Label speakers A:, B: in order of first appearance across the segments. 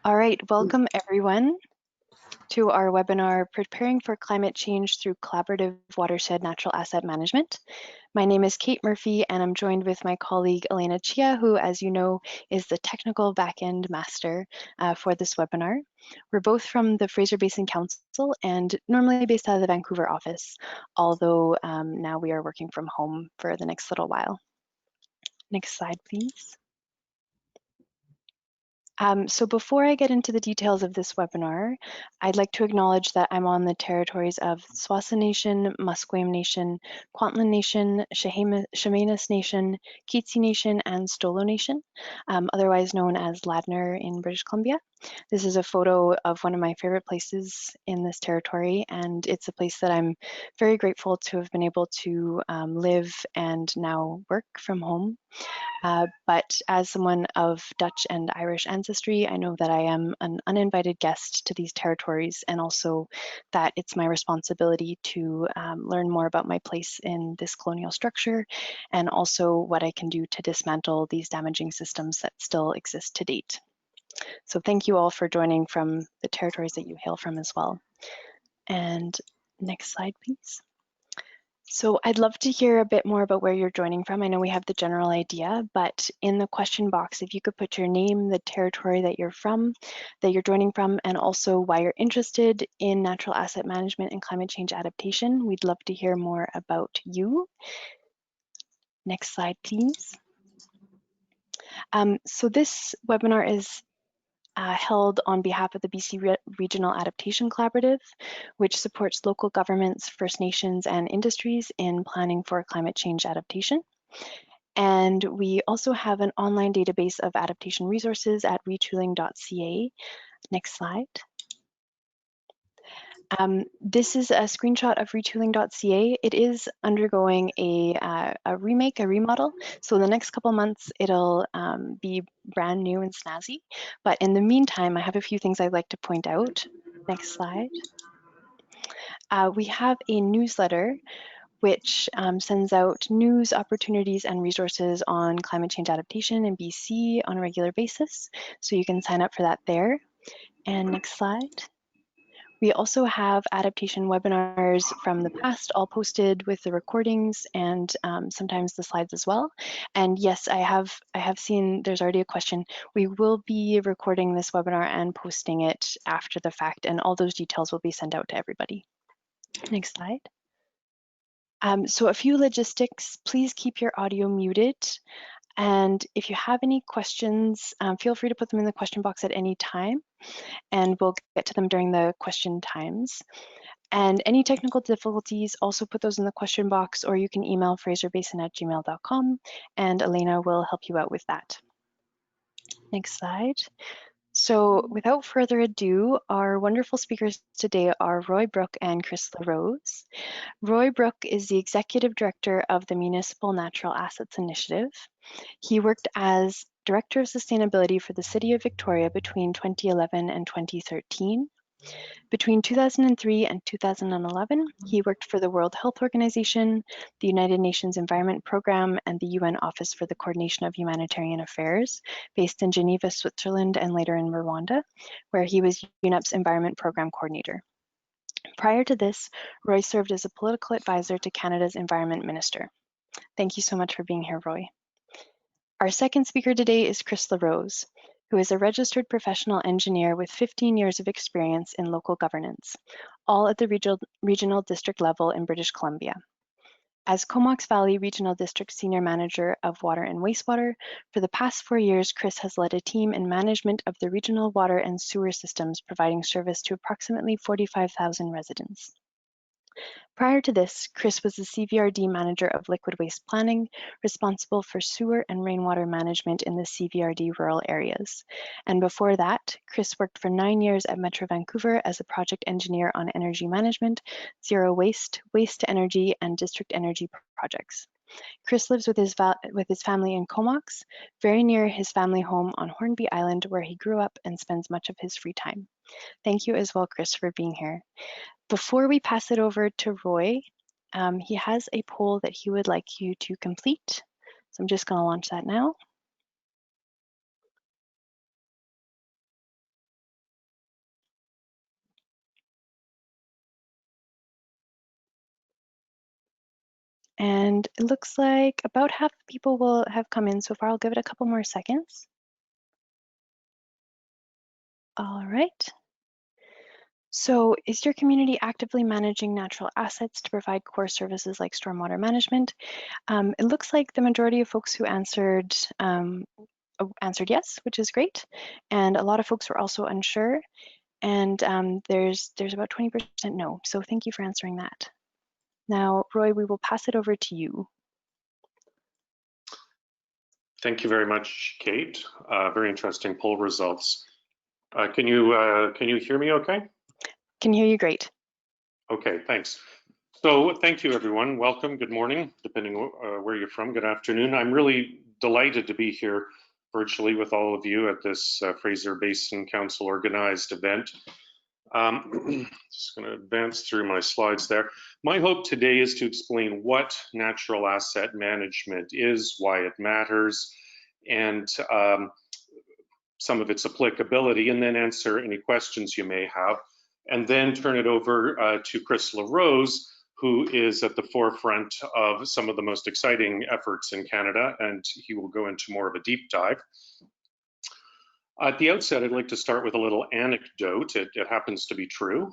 A: All right, welcome everyone to our webinar, Preparing for Climate Change Through Collaborative Watershed Natural Asset Management. My name is Kate Murphy and I'm joined with my colleague Elena Chia, who, as you know, is the technical backend master for this webinar. We're both from the Fraser Basin Council and normally based out of the Vancouver office, although now we are working from home for the next little while. Next slide, please. So before I get into the details of this webinar, I'd like to acknowledge that I'm on the territories of Tsawwassen Nation, Musqueam Nation, Kwantlen Nation, Chemainus Nation, Keetsi Nation, and Stolo Nation, otherwise known as Ladner in British Columbia. This is a photo of one of my favorite places in this territory, and it's a place that I'm very grateful to have been able to live and now work from home. But as someone of Dutch and Irish ancestry, I know that I am an uninvited guest to these territories, and also that it's my responsibility to learn more about my place in this colonial structure, and also what I can do to dismantle these damaging systems that still exist to date. So thank you all for joining from the territories that you hail from as well. And next slide, please. So I'd love to hear a bit more about where you're joining from. I know we have the general idea, but in the question box, if you could put your name, the territory that you're from, that you're joining from, and also why you're interested in natural asset management and climate change adaptation, we'd love to hear more about you. Next slide, please. So this webinar is held on behalf of the BC Regional Adaptation Collaborative, which supports local governments, First Nations, and industries in planning for climate change adaptation. And we also have an online database of adaptation resources at retooling.ca. Next slide. This is a screenshot of retooling.ca. It is undergoing a remake, a remodel. So the next couple months, it'll be brand new and snazzy. But in the meantime, I have a few things I'd like to point out. Next slide. We have a newsletter which sends out news, opportunities, and resources on climate change adaptation in BC on a regular basis. So you can sign up for that there. And next slide. We also have adaptation webinars from the past, all posted with the recordings and sometimes the slides as well. And yes, I have seen there's already a question. We will be recording this webinar and posting it after the fact, and all those details will be sent out to everybody. Next slide. So a few logistics, please keep your audio muted. And if you have any questions, feel free to put them in the question box at any time, and we'll get to them during the question times. And any technical difficulties, also put those in the question box, or you can email fraserbasin@gmail.com, and Elena will help you out with that. Next slide. So without further ado, our wonderful speakers today are Roy Brooke and Kris La Rose. Roy Brooke is the Executive Director of the Municipal Natural Assets Initiative. He worked as Director of Sustainability for the City of Victoria between 2011 and 2013. Between 2003 and 2011, he worked for the World Health Organization, the United Nations Environment Programme, and the UN Office for the Coordination of Humanitarian Affairs, based in Geneva, Switzerland, and later in Rwanda, where he was UNEP's Environment Programme Coordinator. Prior to this, Roy served as a political advisor to Canada's Environment Minister. Thank you so much for being here, Roy. Our second speaker today is Kris La Rose, who is a registered professional engineer with 15 years of experience in local governance, all at the regional district level in British Columbia. As Comox Valley Regional District Senior Manager of Water and Wastewater, for the past 4 years, Kris has led a team in management of the regional water and sewer systems, providing service to approximately 45,000 residents. Prior to this, Kris was the CVRD Manager of Liquid Waste Planning, responsible for sewer and rainwater management in the CVRD rural areas. And before that, Kris worked for 9 years at Metro Vancouver as a project engineer on energy management, zero waste, waste to energy, and district energy projects. Kris lives with his family in Comox, very near his family home on Hornby Island, where he grew up and spends much of his free time. Thank you as well, Kris, for being here. Before we pass it over to Roy, he has a poll that he would like you to complete. So I'm just going to launch that now. And it looks like about half the people will have come in so far. I'll give it a couple more seconds. All right. So is your community actively managing natural assets to provide core services like stormwater management? It looks like the majority of folks who answered yes, which is great. And a lot of folks were also unsure. And there's about 20% no. So thank you for answering that. Now, Roy, we will pass it over to you.
B: Thank you very much, Kate. Very interesting poll results. Can you hear me okay?
A: Can hear you great.
B: Okay, thanks. So thank you, everyone. Welcome. Good morning, depending where you're from. Good afternoon. I'm really delighted to be here virtually with all of you at this Fraser Basin Council organized event. Just going to advance through my slides there. My hope today is to explain what natural asset management is, why it matters, and some of its applicability, and then answer any questions you may have, and then turn it over to Kris La Rose, who is at the forefront of some of the most exciting efforts in Canada, and he will go into more of a deep dive. At the outset, I'd like to start with a little anecdote. It happens to be true.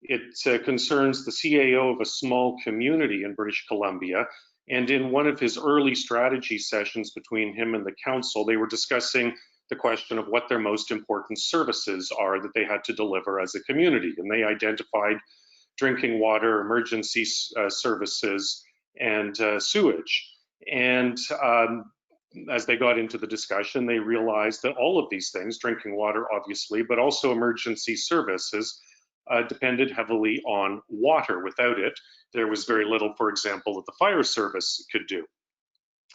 B: It concerns the CAO of a small community in British Columbia. And in one of his early strategy sessions between him and the council, they were discussing the question of what their most important services are that they had to deliver as a community. And they identified drinking water, emergency services, and sewage. And as they got into the discussion, they realized that all of these things, drinking water obviously, but also emergency services, depended heavily on water. Without it, there was very little, for example, that the fire service could do.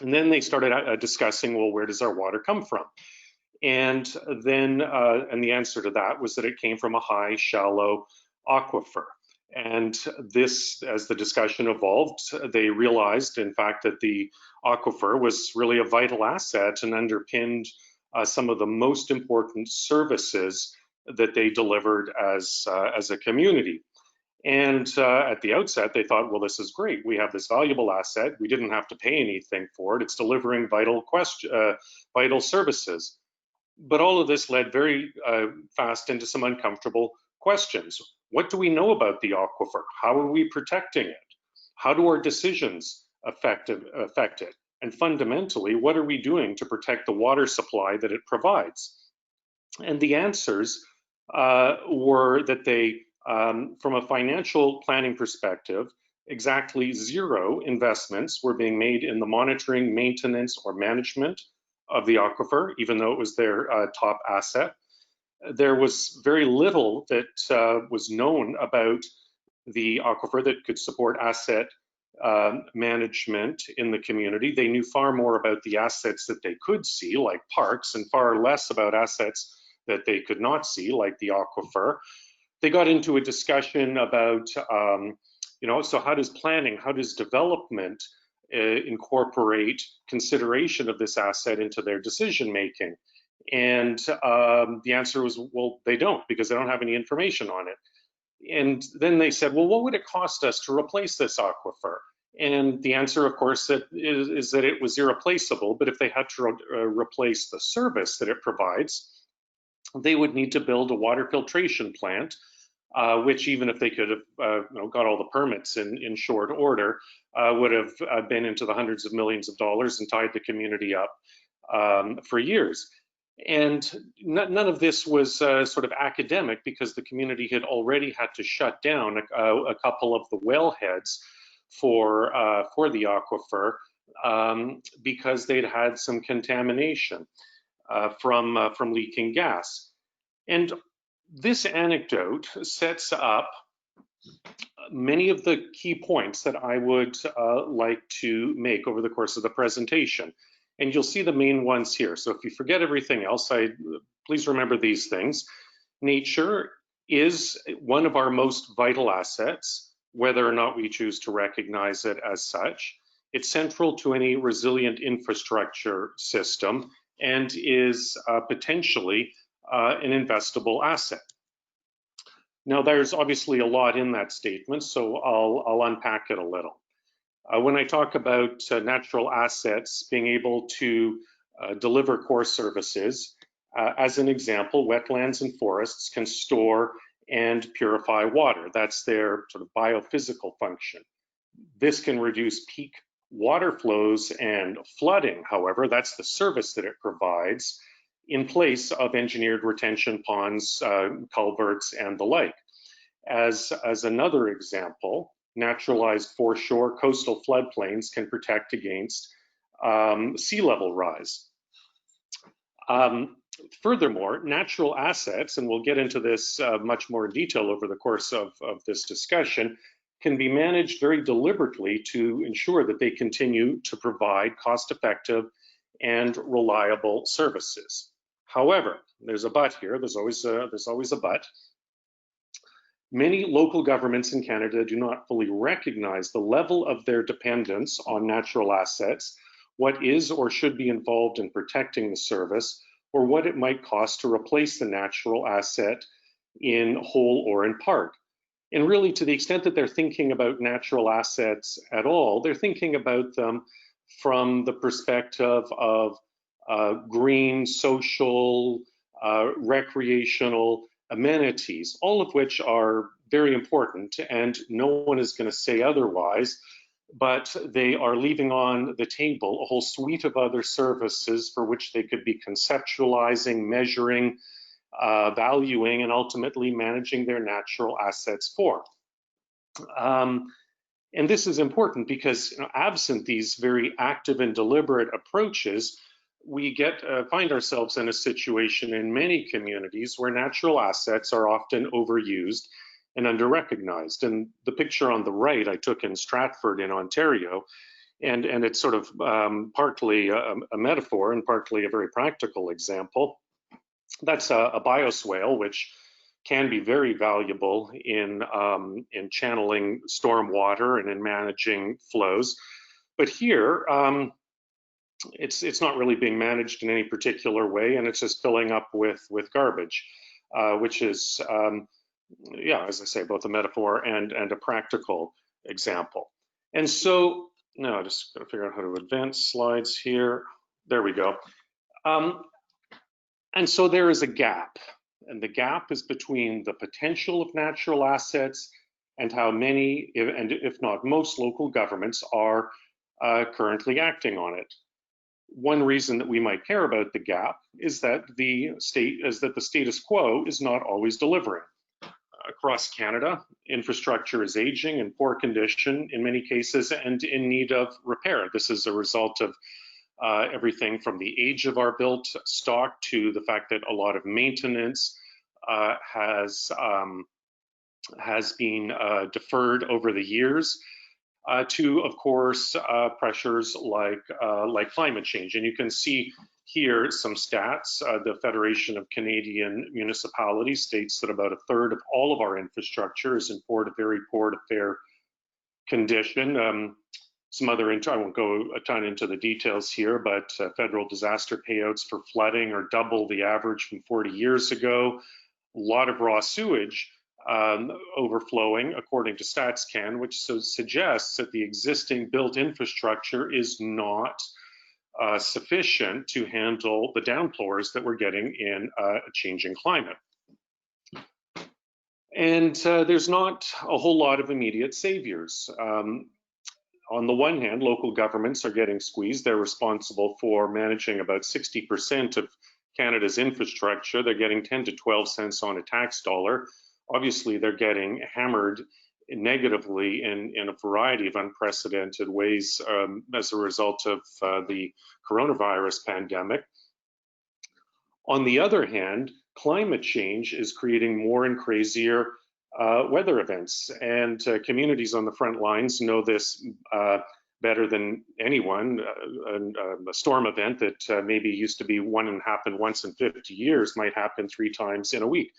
B: And then they started discussing, well, where does our water come from? And then, and the answer to that was that it came from a high, shallow aquifer. And this, as the discussion evolved, they realized, in fact, that the aquifer was really a vital asset and underpinned some of the most important services that they delivered as a community. And at the outset, they thought, well, this is great. We have this valuable asset. We didn't have to pay anything for it. It's delivering vital services. But all of this led very fast into some uncomfortable questions. What do we know about the aquifer? How are we protecting it? How do our decisions affect it? And fundamentally, what are we doing to protect the water supply that it provides? And the answers were that they, from a financial planning perspective, exactly zero investments were being made in the monitoring, maintenance, or management of the aquifer, even though it was their top asset. There was very little that was known about the aquifer that could support asset management in the community. They knew far more about the assets that they could see, like parks, and far less about assets that they could not see, like the aquifer. They got into a discussion about, so how does planning, how does development incorporate consideration of this asset into their decision making? And the answer was, well, they don't, because they don't have any information on it. And then they said, well, what would it cost us to replace this aquifer? And the answer, of course, is that it was irreplaceable, but if they had to replace the service that it provides, they would need to build a water filtration plant, which, even if they could have got all the permits in short order, would have been into the hundreds of millions of dollars and tied the community up for years. And none of this was sort of academic, because the community had already had to shut down a couple of the wellheads for the aquifer because they'd had some contamination from leaking gas. And this anecdote sets up many of the key points that I would like to make over the course of the presentation. And you'll see the main ones here. So if you forget everything else, please remember these things. Nature is one of our most vital assets, whether or not we choose to recognize it as such. It's central to any resilient infrastructure system and is potentially an investable asset. Now, there's obviously a lot in that statement, so I'll unpack it a little. When I talk about natural assets being able to deliver core services, as an example, wetlands and forests can store and purify water. That's their sort of biophysical function. This can reduce peak water flows and flooding. However, that's the service that it provides in place of engineered retention ponds, culverts, and the like. As another example, naturalized foreshore coastal floodplains can protect against sea level rise. Furthermore, natural assets, and we'll get into this much more in detail over the course of this discussion, can be managed very deliberately to ensure that they continue to provide cost-effective and reliable services. However, there's a but here. There's always a but. Many local governments in Canada do not fully recognize the level of their dependence on natural assets, what is or should be involved in protecting the service, or what it might cost to replace the natural asset in whole or in part. And really, to the extent that they're thinking about natural assets at all, they're thinking about them from the perspective of green, social, recreational amenities, all of which are very important, and no one is going to say otherwise, but they are leaving on the table a whole suite of other services for which they could be conceptualizing, measuring, valuing, and ultimately managing their natural assets for. And this is important because, absent these very active and deliberate approaches, we find ourselves in a situation in many communities where natural assets are often overused and under-recognized. And the picture on the right I took in Stratford in Ontario, and it's sort of partly a metaphor and partly a very practical example. That's a bioswale, which can be very valuable in channeling storm water and in managing flows. But here, it's not really being managed in any particular way, and it's just filling up with garbage, which is, as I say, both a metaphor and a practical example. And so now I just got to figure out how to advance slides here. There we go. And so there is a gap, and the gap is between the potential of natural assets and how many, and if not most, local governments are currently acting on it. One reason that we might care about the gap is that the status quo is not always delivering. Across Canada, infrastructure is aging in poor condition in many cases and in need of repair. This is a result of everything from the age of our built stock to the fact that a lot of maintenance has been deferred over the years, to, of course, pressures like climate change. And you can see here some stats. The Federation of Canadian Municipalities states that about a third of all of our infrastructure is in very poor to fair condition. Some other, I won't go a ton into the details here, but federal disaster payouts for flooding are double the average from 40 years ago. A lot of raw sewage overflowing, according to StatsCan, which suggests that the existing built infrastructure is not sufficient to handle the downpours that we're getting in a changing climate. And there's not a whole lot of immediate saviors. On the one hand, local governments are getting squeezed. They're responsible for managing about 60% of Canada's infrastructure. They're getting 10 to 12 cents on a tax dollar. Obviously, they're getting hammered negatively in a variety of unprecedented ways as a result of the coronavirus pandemic. On the other hand, climate change is creating more and crazier weather events, and communities on the front lines know this better than anyone. A storm event that maybe used to be happen once in 50 years might happen 3 times in a week.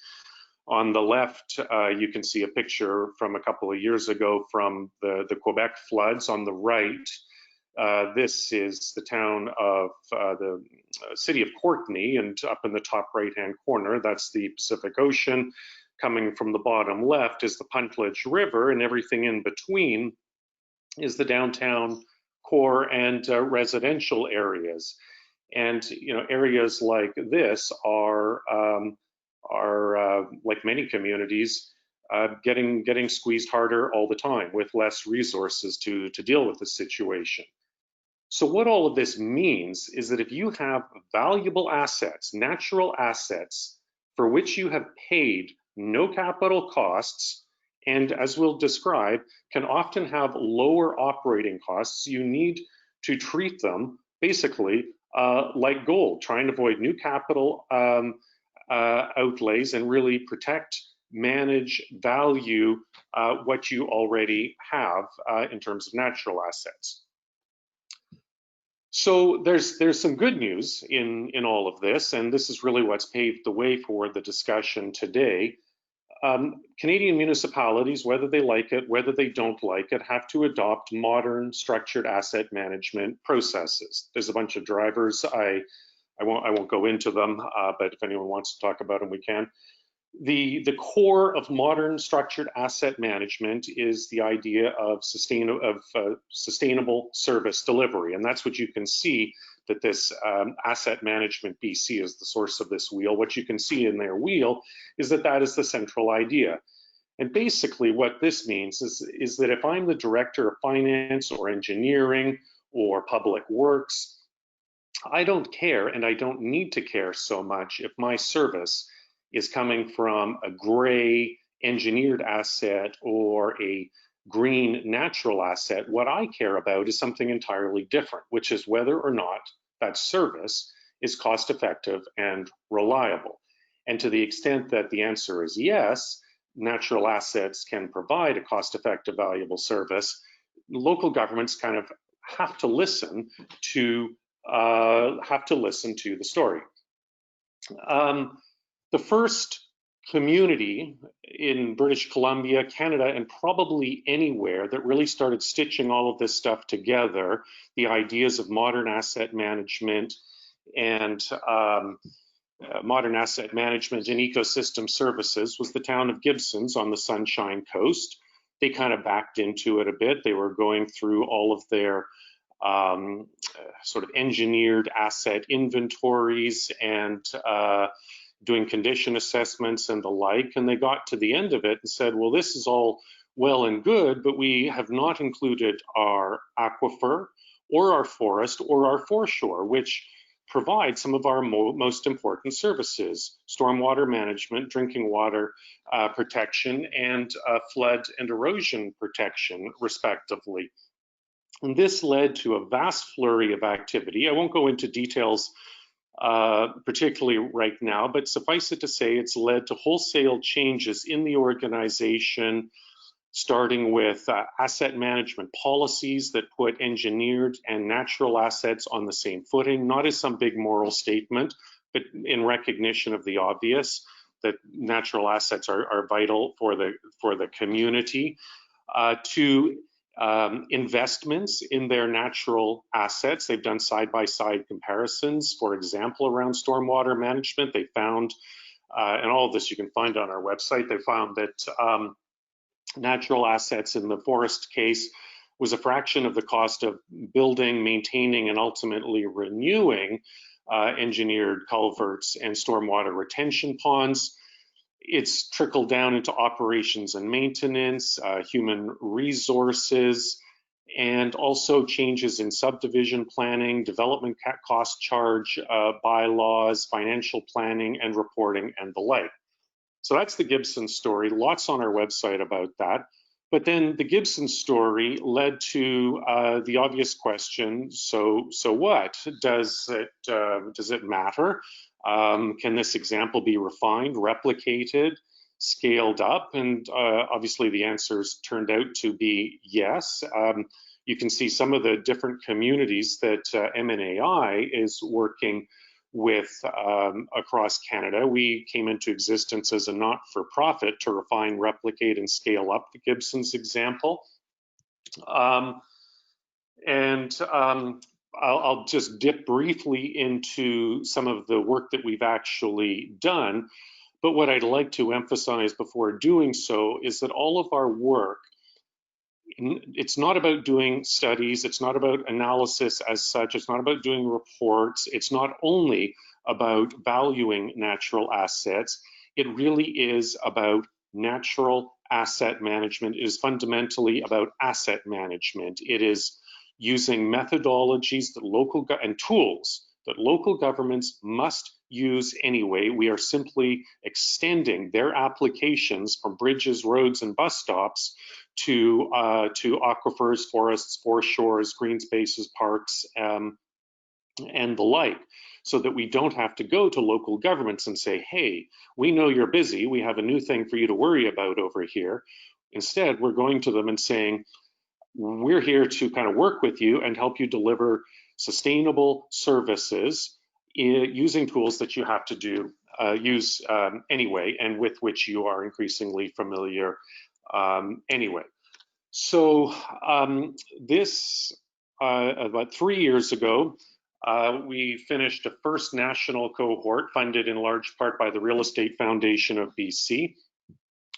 B: On the left, you can see a picture from a couple of years ago from the Quebec floods. On the right, this is the town of the city of Courtenay, and up in the top right-hand corner, that's the Pacific Ocean. Coming from the bottom left is the Puntledge River, and everything in between is the downtown core and residential areas. And areas like this are like many communities, getting squeezed harder all the time with less resources to deal with the situation. So what all of this means is that if you have valuable assets, natural assets, for which you have paid no capital costs, and as we'll describe, can often have lower operating costs, you need to treat them basically like gold, trying to avoid new capital outlays and really protect, manage, value what you already have in terms of natural assets. So there's some good news in all of this, and this is really what's paved the way for the discussion today. Canadian municipalities, whether they like it, whether they don't like it, have to adopt modern structured asset management processes. There's a bunch of drivers. I won't go into them, but if anyone wants to talk about them, we can. The core of modern structured asset management is the idea of sustainable service delivery, and that's what you can see that this Asset Management BC is the source of this wheel. What you can see in their wheel is that is the central idea. And basically what this means is that if I'm the director of finance or engineering or public works, I don't care, and I don't need to care so much if my service is coming from a gray engineered asset or a green natural asset. What I care about is something entirely different, which is whether or not that service is cost effective and reliable. And to the extent that the answer is yes, natural assets can provide a cost effective, valuable service, local governments kind of have to listen to the story. The first community in British Columbia, Canada, and probably anywhere that really started stitching all of this stuff together, the ideas of modern asset management and modern asset management and ecosystem services, was the town of Gibsons on the Sunshine Coast. They kind of backed into it a bit. They were going through all of their sort of engineered asset inventories and doing condition assessments and the like, and they got to the end of it and said, well, this is all well and good, but we have not included our aquifer or our forest or our foreshore, which provide some of our most important services: stormwater management, drinking water protection, and flood and erosion protection, respectively. And this led to a vast flurry of activity. I won't go into details particularly right now, but suffice it to say, it's led to wholesale changes in the organization, starting with asset management policies that put engineered and natural assets on the same footing, not as some big moral statement, but in recognition of the obvious, that natural assets are vital for the community, to investments in their natural assets. They've done side-by-side comparisons, for example, around stormwater management. They found, and all of this you can find on our website, they found that natural assets in the forest case was a fraction of the cost of building, maintaining, and ultimately renewing engineered culverts and stormwater retention ponds. It's trickled down into operations and maintenance, human resources, and also changes in subdivision planning, development cost charge bylaws, financial planning and reporting, and the like. So that's the Gibson story. Lots on our website about that. But then the Gibson story led to the obvious question: so what? Does it matter? Can this example be refined, replicated, scaled up? And obviously the answers turned out to be yes. You can see some of the different communities that MNAI is working with across Canada. We came into existence as a not-for-profit to refine, replicate, and scale up the Gibsons example. I'll just dip briefly into some of the work that we've actually done. But what I'd like to emphasize before doing so is that all of our work it's not about doing studies, it's not about analysis as such, it's not about doing reports, it's not only about valuing natural assets, it really is about natural asset management. It is fundamentally about asset management. It is using methodologies that and tools that local governments must use anyway. We are simply extending their applications from bridges, roads, and bus stops to aquifers, forests, foreshores, green spaces, parks, and the like, so that we don't have to go to local governments and say, hey, we know you're busy, we have a new thing for you to worry about over here. Instead, we're going to them and saying, we're here to kind of work with you and help you deliver sustainable services using tools that you have to use anyway, and with which you are increasingly familiar anyway. So about 3 years ago, we finished a first national cohort funded in large part by the Real Estate Foundation of BC,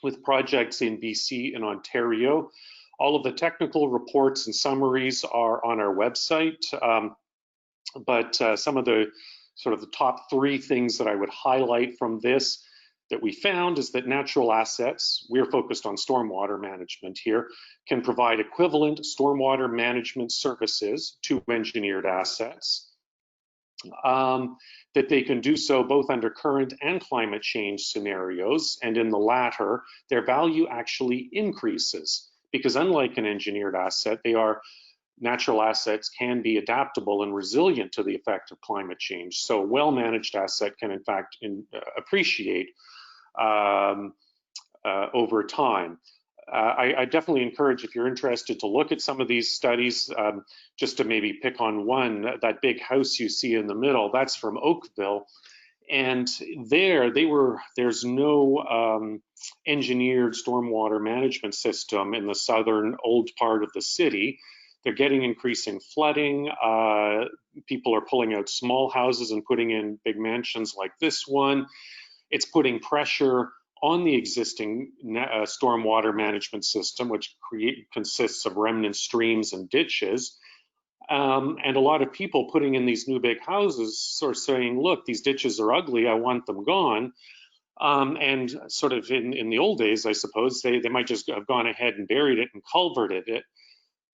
B: with projects in BC and Ontario. All of the technical reports and summaries are on our website, but some of the sort of the top 3 things that I would highlight from this that we found is that natural assets, we're focused on stormwater management here, can provide equivalent stormwater management services to engineered assets, that they can do so both under current and climate change scenarios, and in the latter, their value actually increases, because unlike an engineered asset, natural assets can be adaptable and resilient to the effect of climate change. So a well-managed asset can in fact appreciate over time. I definitely encourage, if you're interested, to look at some of these studies. Just to maybe pick on one, that big house you see in the middle, that's from Oakville. And there's no engineered stormwater management system in the southern old part of the city. They're getting increasing flooding. People are pulling out small houses and putting in big mansions like this one. It's putting pressure on the existing stormwater management system, which consists of remnant streams and ditches. And a lot of people putting in these new big houses sort of saying, look, these ditches are ugly, I want them gone. And sort of in the old days, I suppose, they might just have gone ahead and buried it and culverted it.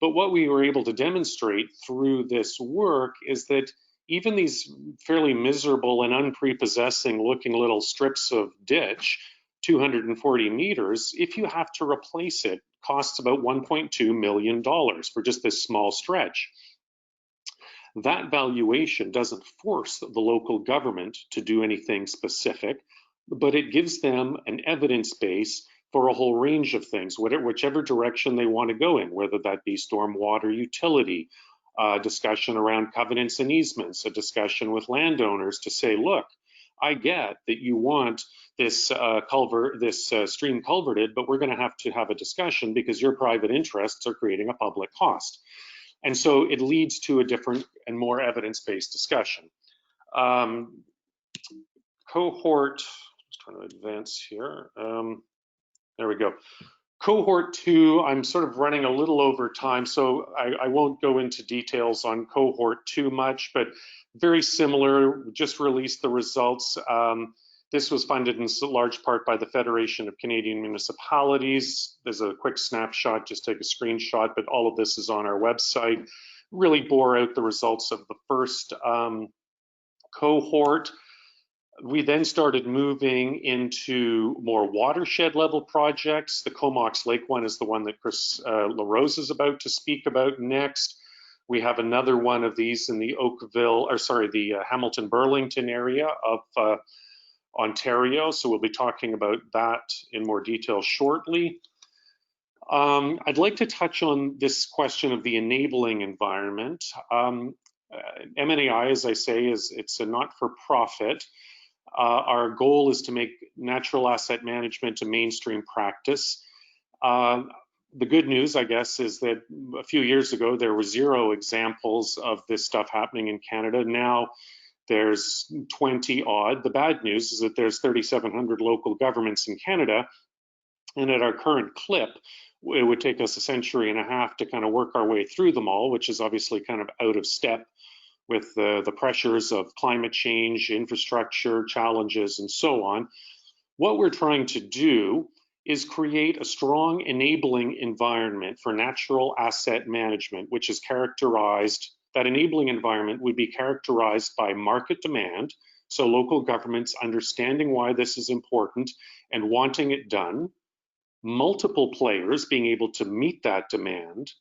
B: But what we were able to demonstrate through this work is that even these fairly miserable and unprepossessing looking little strips of ditch, 240 meters, if you have to replace it, costs about $1.2 million for just this small stretch. That valuation doesn't force the local government to do anything specific, but it gives them an evidence base for a whole range of things, whichever direction they want to go in, whether that be stormwater utility, discussion around covenants and easements, a discussion with landowners to say, look, I get that you want this stream culverted, but we're going to have a discussion because your private interests are creating a public cost. And so it leads to a different and more evidence-based discussion. Cohort, just trying to advance here. There we go. Cohort 2, I'm sort of running a little over time, so I won't go into details on Cohort 2 much, but very similar, just released the results. This was funded in large part by the Federation of Canadian Municipalities. There's a quick snapshot, just take a screenshot, but all of this is on our website. Really bore out the results of the first cohort. We then started moving into more watershed level projects. The Comox Lake one is the one that Kris La Rose is about to speak about next. We have another one of these in the Hamilton Burlington area of Ontario. So we'll be talking about that in more detail shortly. I'd like to touch on this question of the enabling environment. MNAI, as I say, it's a not-for-profit. Our goal is to make natural asset management a mainstream practice. The good news, I guess, is that a few years ago, there were 0 examples of this stuff happening in Canada. Now there's 20 odd. The bad news is that there's 3,700 local governments in Canada. And at our current clip, it would take us a century and a half to kind of work our way through them all, which is obviously kind of out of step with the pressures of climate change, infrastructure challenges, and so on. What we're trying to do is create a strong enabling environment for natural asset management, which is characterized, that enabling environment would be characterized by market demand, so local governments understanding why this is important and wanting it done, multiple players being able to meet that demand,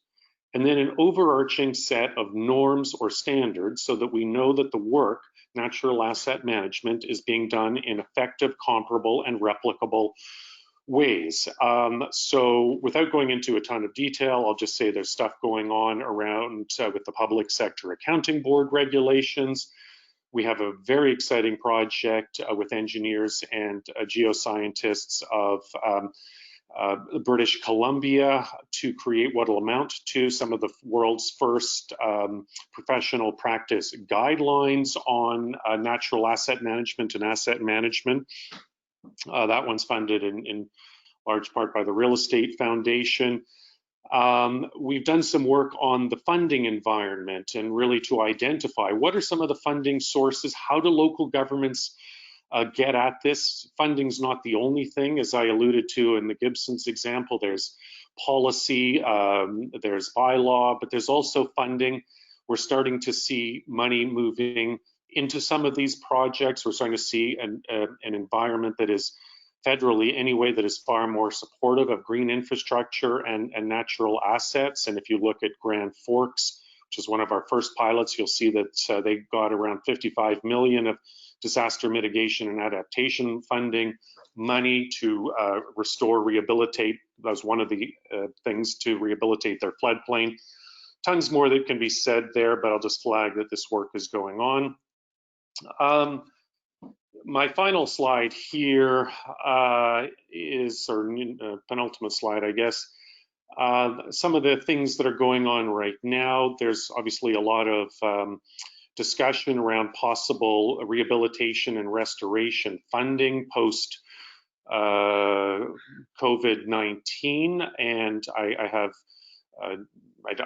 B: and then an overarching set of norms or standards so that we know that the work, natural asset management, is being done in effective, comparable, and replicable ways. So without going into a ton of detail, I'll just say there's stuff going on around with the public sector accounting board regulations. We have a very exciting project with engineers and geoscientists of British Columbia to create what will amount to some of the world's first professional practice guidelines on natural asset management and asset management. That one's funded in large part by the Real Estate Foundation. We've done some work on the funding environment and really to identify what are some of the funding sources, how do local governments get at this. Funding's not the only thing, as I alluded to in the Gibson's example. There's policy, there's bylaw, but there's also funding. We're starting to see money moving into some of these projects. We're starting to see an environment that is federally anyway that is far more supportive of green infrastructure and natural assets. And if you look at Grand Forks, which is one of our first pilots, you'll see that they got around 55 million of disaster mitigation and adaptation funding money to restore, rehabilitate. That was one of the things, to rehabilitate their floodplain. Tons more that can be said there, but I'll just flag that this work is going on. My final slide here is, or penultimate slide, I guess, some of the things that are going on right now. There's obviously a lot of discussion around possible rehabilitation and restoration funding post COVID-19, and I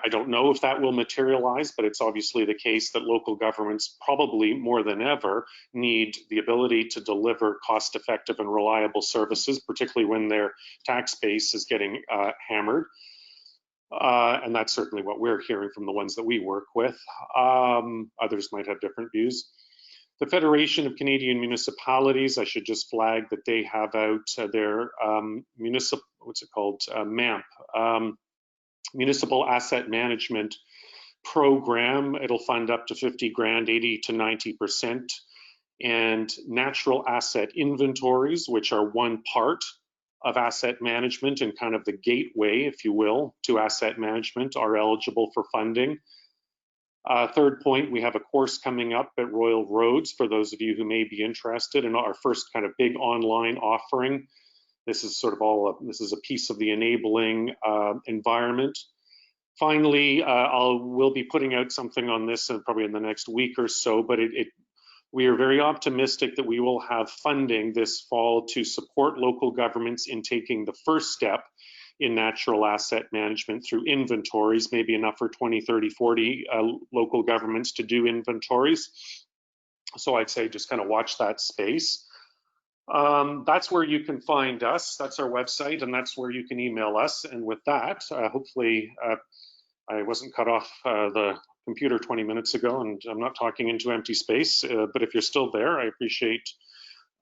B: don't know if that will materialize, but it's obviously the case that local governments probably more than ever need the ability to deliver cost-effective and reliable services, particularly when their tax base is getting hammered. And that's certainly what we're hearing from the ones that we work with. Others might have different views. The Federation of Canadian Municipalities, I should just flag that they have out their municipal, MAMP, Municipal Asset Management Program. It'll fund up to 50 grand, 80 to 90%. And natural asset inventories, which are one part of asset management and kind of the gateway, if you will, to asset management, are eligible for funding. Third point, we have a course coming up at Royal Roads for those of you who may be interested in our first kind of big online offering. This is sort of this is a piece of the enabling environment. Finally, we'll be putting out something on this probably in the next week or so, but we are very optimistic that we will have funding this fall to support local governments in taking the first step in natural asset management through inventories, maybe enough for 20, 30, 40 local governments to do inventories. So I'd say just kind of watch that space. That's where you can find us. That's our website, and that's where you can email us. And with that, hopefully I wasn't cut off the computer 20 minutes ago, and I'm not talking into empty space, but if you're still there, I appreciate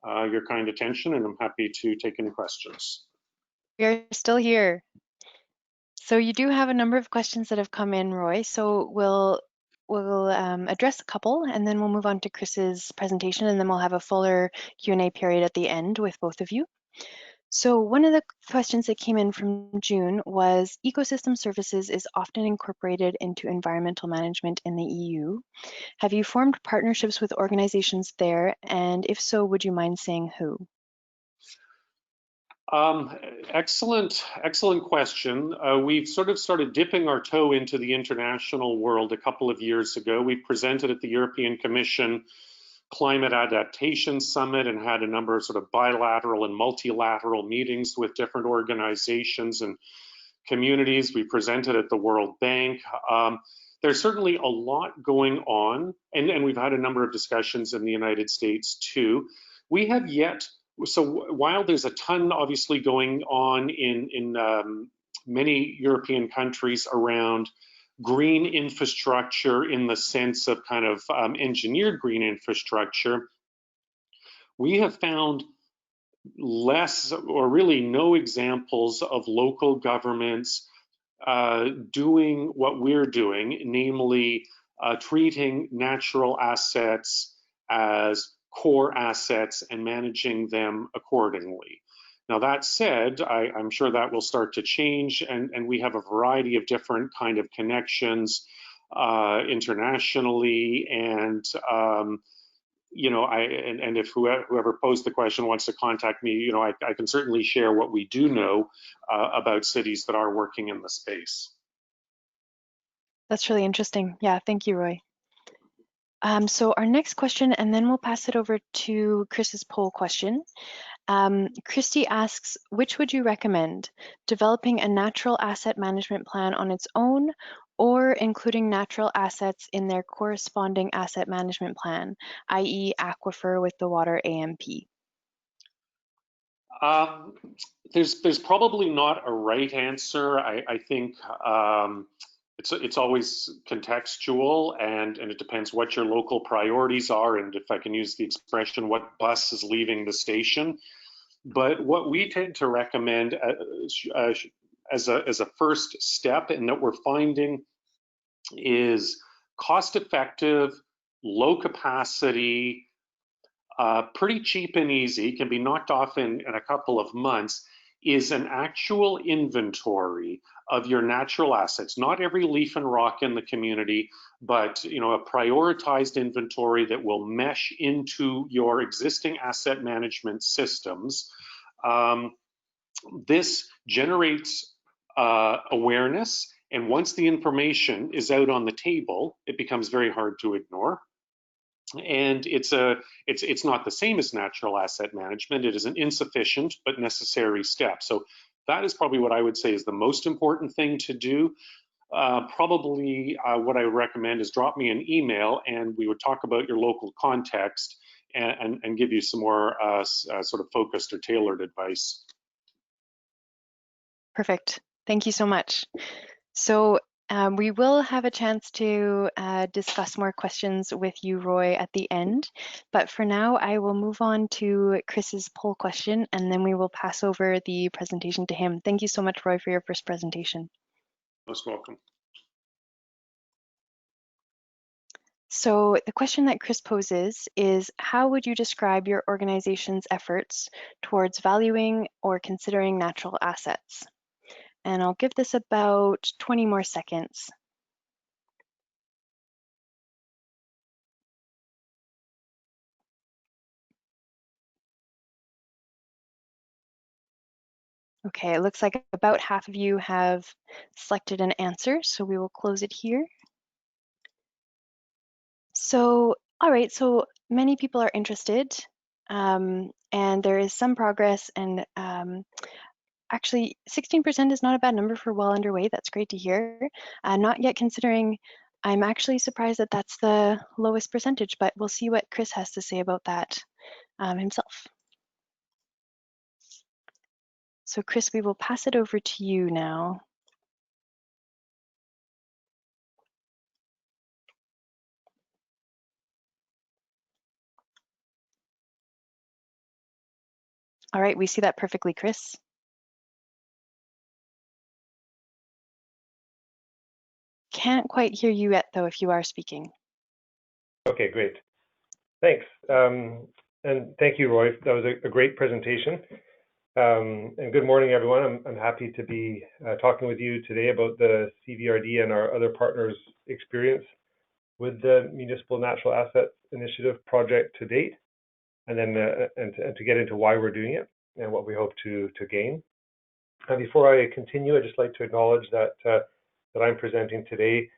B: your kind attention, and I'm happy to take any questions.
A: We're still here. So you do have a number of questions that have come in, Roy, so we'll address a couple, and then we'll move on to Kris's presentation, and then we'll have a fuller Q&A period at the end with both of you. So one of the questions that came in from June was, ecosystem services is often incorporated into environmental management in the EU. Have you formed partnerships with organizations there? And if so, would you mind saying who?
B: Excellent question. We've sort of started dipping our toe into the international world a couple of years ago. We presented at the European Commission Climate Adaptation Summit and had a number of sort of bilateral and multilateral meetings with different organizations and communities. We presented at the World Bank. There's certainly a lot going on, and we've had a number of discussions in the United States too. We have yet, so while there's a ton obviously going on in many European countries around green infrastructure in the sense of kind of engineered green infrastructure, we have found less or really no examples of local governments doing what we're doing, namely treating natural assets as core assets and managing them accordingly. Now that said, I'm sure that will start to change, and we have a variety of different kind of connections internationally, and you know, and if whoever posed the question wants to contact me, you know, I can certainly share what we do know about cities that are working in the space.
A: That's really interesting. Yeah, thank you, Roy. So our next question, and then we'll pass it over to Kris's poll question. Christy asks, which would you recommend, developing a natural asset management plan on its own or including natural assets in their corresponding asset management plan, i.e. aquifer with the water AMP?
B: There's probably not a right answer. I think it's always contextual, and it depends what your local priorities are, and if I can use the expression, what bus is leaving the station. But what we tend to recommend as a first step, and that we're finding, is cost-effective, low capacity, pretty cheap and easy, can be knocked off in a couple of months, is an actual inventory of your natural assets. Not every leaf and rock in the community, but you know, a prioritized inventory that will mesh into your existing asset management systems. This generates awareness, and once the information is out on the table, it becomes very hard to ignore. And it's not the same as natural asset management. It is an insufficient but necessary step. So that is probably what I would say is the most important thing to do. Probably what I would recommend is drop me an email, and we would talk about your local context and give you some more sort of focused or tailored advice.
A: Perfect. Thank you so much. So we will have a chance to discuss more questions with you, Roy, at the end. But for now, I will move on to Kris's poll question, and then we will pass over the presentation to him. Thank you so much, Roy, for your first presentation.
B: Most welcome.
A: So the question that Kris poses is, how would you describe your organization's efforts towards valuing or considering natural assets? And I'll give this about 20 more seconds. Okay, it looks like about half of you have selected an answer, so we will close it here. So, all right, so many people are interested, and there is some progress, and actually 16% is not a bad number for well underway. That's great to hear. Not yet considering, I'm actually surprised that that's the lowest percentage, but we'll see what Kris has to say about that himself. So Kris, we will pass it over to you now. All right, we see that perfectly, Kris. Can't quite hear you yet, though, if you are speaking.
C: Okay, great. Thanks. And thank you, Roy. That was a great presentation. And good morning, everyone. I'm happy to be talking with you today about the CVRD and our other partners' experience with the Municipal Natural Assets Initiative project to date, and then and to get into why we're doing it and what we hope to gain. And before I continue, I'd just like to acknowledge that I'm presenting today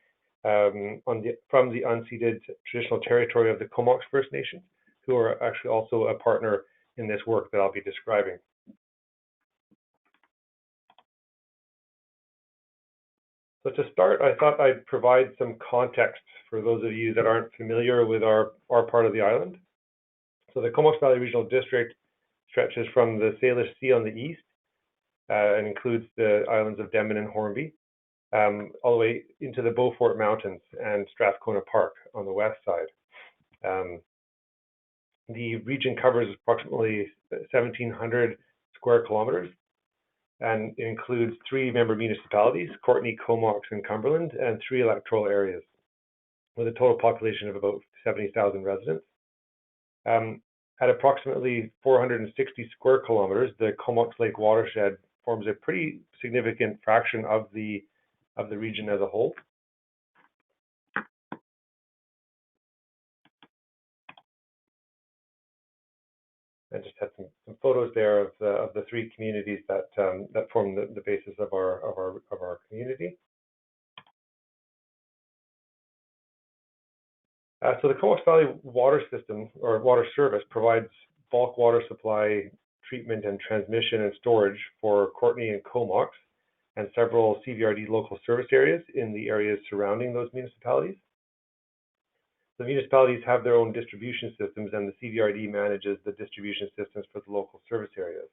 C: from the unceded traditional territory of the Comox First Nation, who are actually also a partner in this work that I'll be describing. So to start, I thought I'd provide some context for those of you that aren't familiar with our part of the island. So the Comox Valley Regional District stretches from the Salish Sea on the east and includes the islands of Denman and Hornby, all the way into the Beaufort Mountains and Strathcona Park on the west side. The region covers approximately 1,700 square kilometers, and it includes 3 member municipalities, Courtenay, Comox, and Cumberland, and 3 electoral areas, with a total population of about 70,000 residents. At approximately 460 square kilometers, the Comox Lake watershed forms a pretty significant fraction of the region as a whole. I just had some photos there of the 3 communities that form the basis of our community. So the Comox Valley water system or water service provides bulk water supply, treatment, and transmission and storage for Courtenay and Comox and several CVRD local service areas in the areas surrounding those municipalities. The municipalities have their own distribution systems, and the CVRD manages the distribution systems for the local service areas.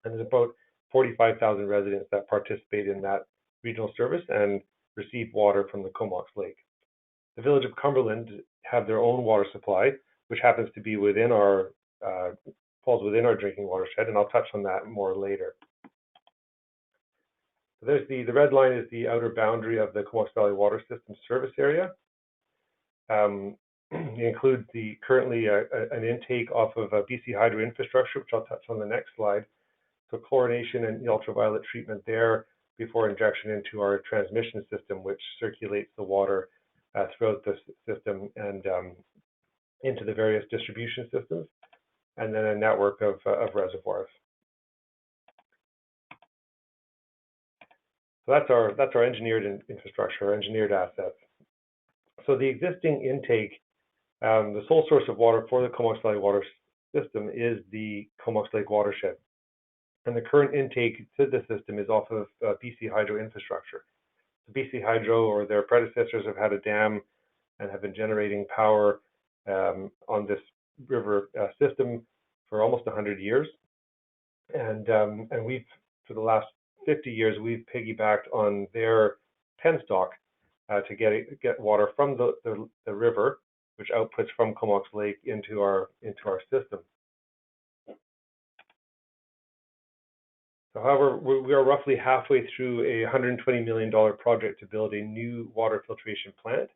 C: And there's about 45,000 residents that participate in that regional service and receive water from the Comox Lake. The village of Cumberland have their own water supply, which happens to be within our falls within our drinking watershed, and I'll touch on that more later. So there's the red line is the outer boundary of the Comox Valley Water System service area. It includes currently an intake off of BC Hydro infrastructure, which I'll touch on the next slide. So chlorination and ultraviolet treatment there before injection into our transmission system, which circulates the water throughout the system and into the various distribution systems, and then a network of reservoirs. So that's our engineered infrastructure, our engineered assets. So the existing intake, the sole source of water for the Comox Valley water system is the Comox Lake watershed. And the current intake to the system is off of BC Hydro infrastructure. So BC Hydro or their predecessors have had a dam and have been generating power on this river system for almost 100 years. And we've, for the last 50 years, we've piggybacked on their penstock to get water from the river, which outputs from Comox Lake into our system. So, however, we are roughly halfway through a $120 million project to build a new water filtration plant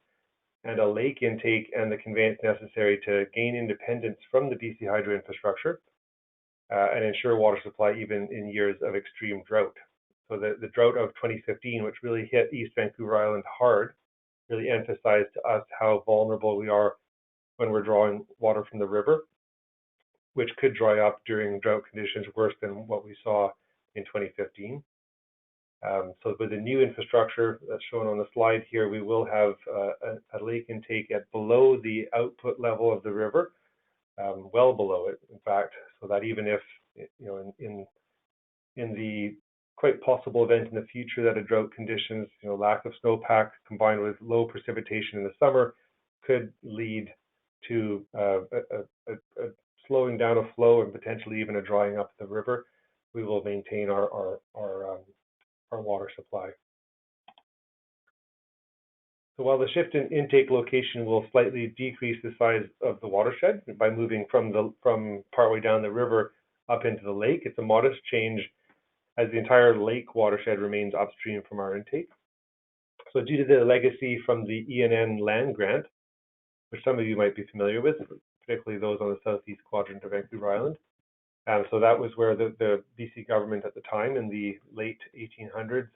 C: and a lake intake and the conveyance necessary to gain independence from the BC Hydro infrastructure and ensure water supply even in years of extreme drought. So the drought of 2015, which really hit East Vancouver Island hard, really emphasized to us how vulnerable we are when we're drawing water from the river, which could dry up during drought conditions worse than what we saw in 2015. So with the new infrastructure that's shown on the slide here, we will have a lake intake at below the output level of the river, well below it, in fact, so that even if, in the quite possible event in the future that a drought conditions, lack of snowpack combined with low precipitation in the summer could lead to a slowing down of flow and potentially even a drying up of the river, we will maintain our water supply. So while the shift in intake location will slightly decrease the size of the watershed by moving from partway down the river up into the lake, it's a modest change as the entire lake watershed remains upstream from our intake. So due to the legacy from the ENN land grant, which some of you might be familiar with, particularly those on the southeast quadrant of Vancouver Island, so that was where the BC government at the time in the late 1800s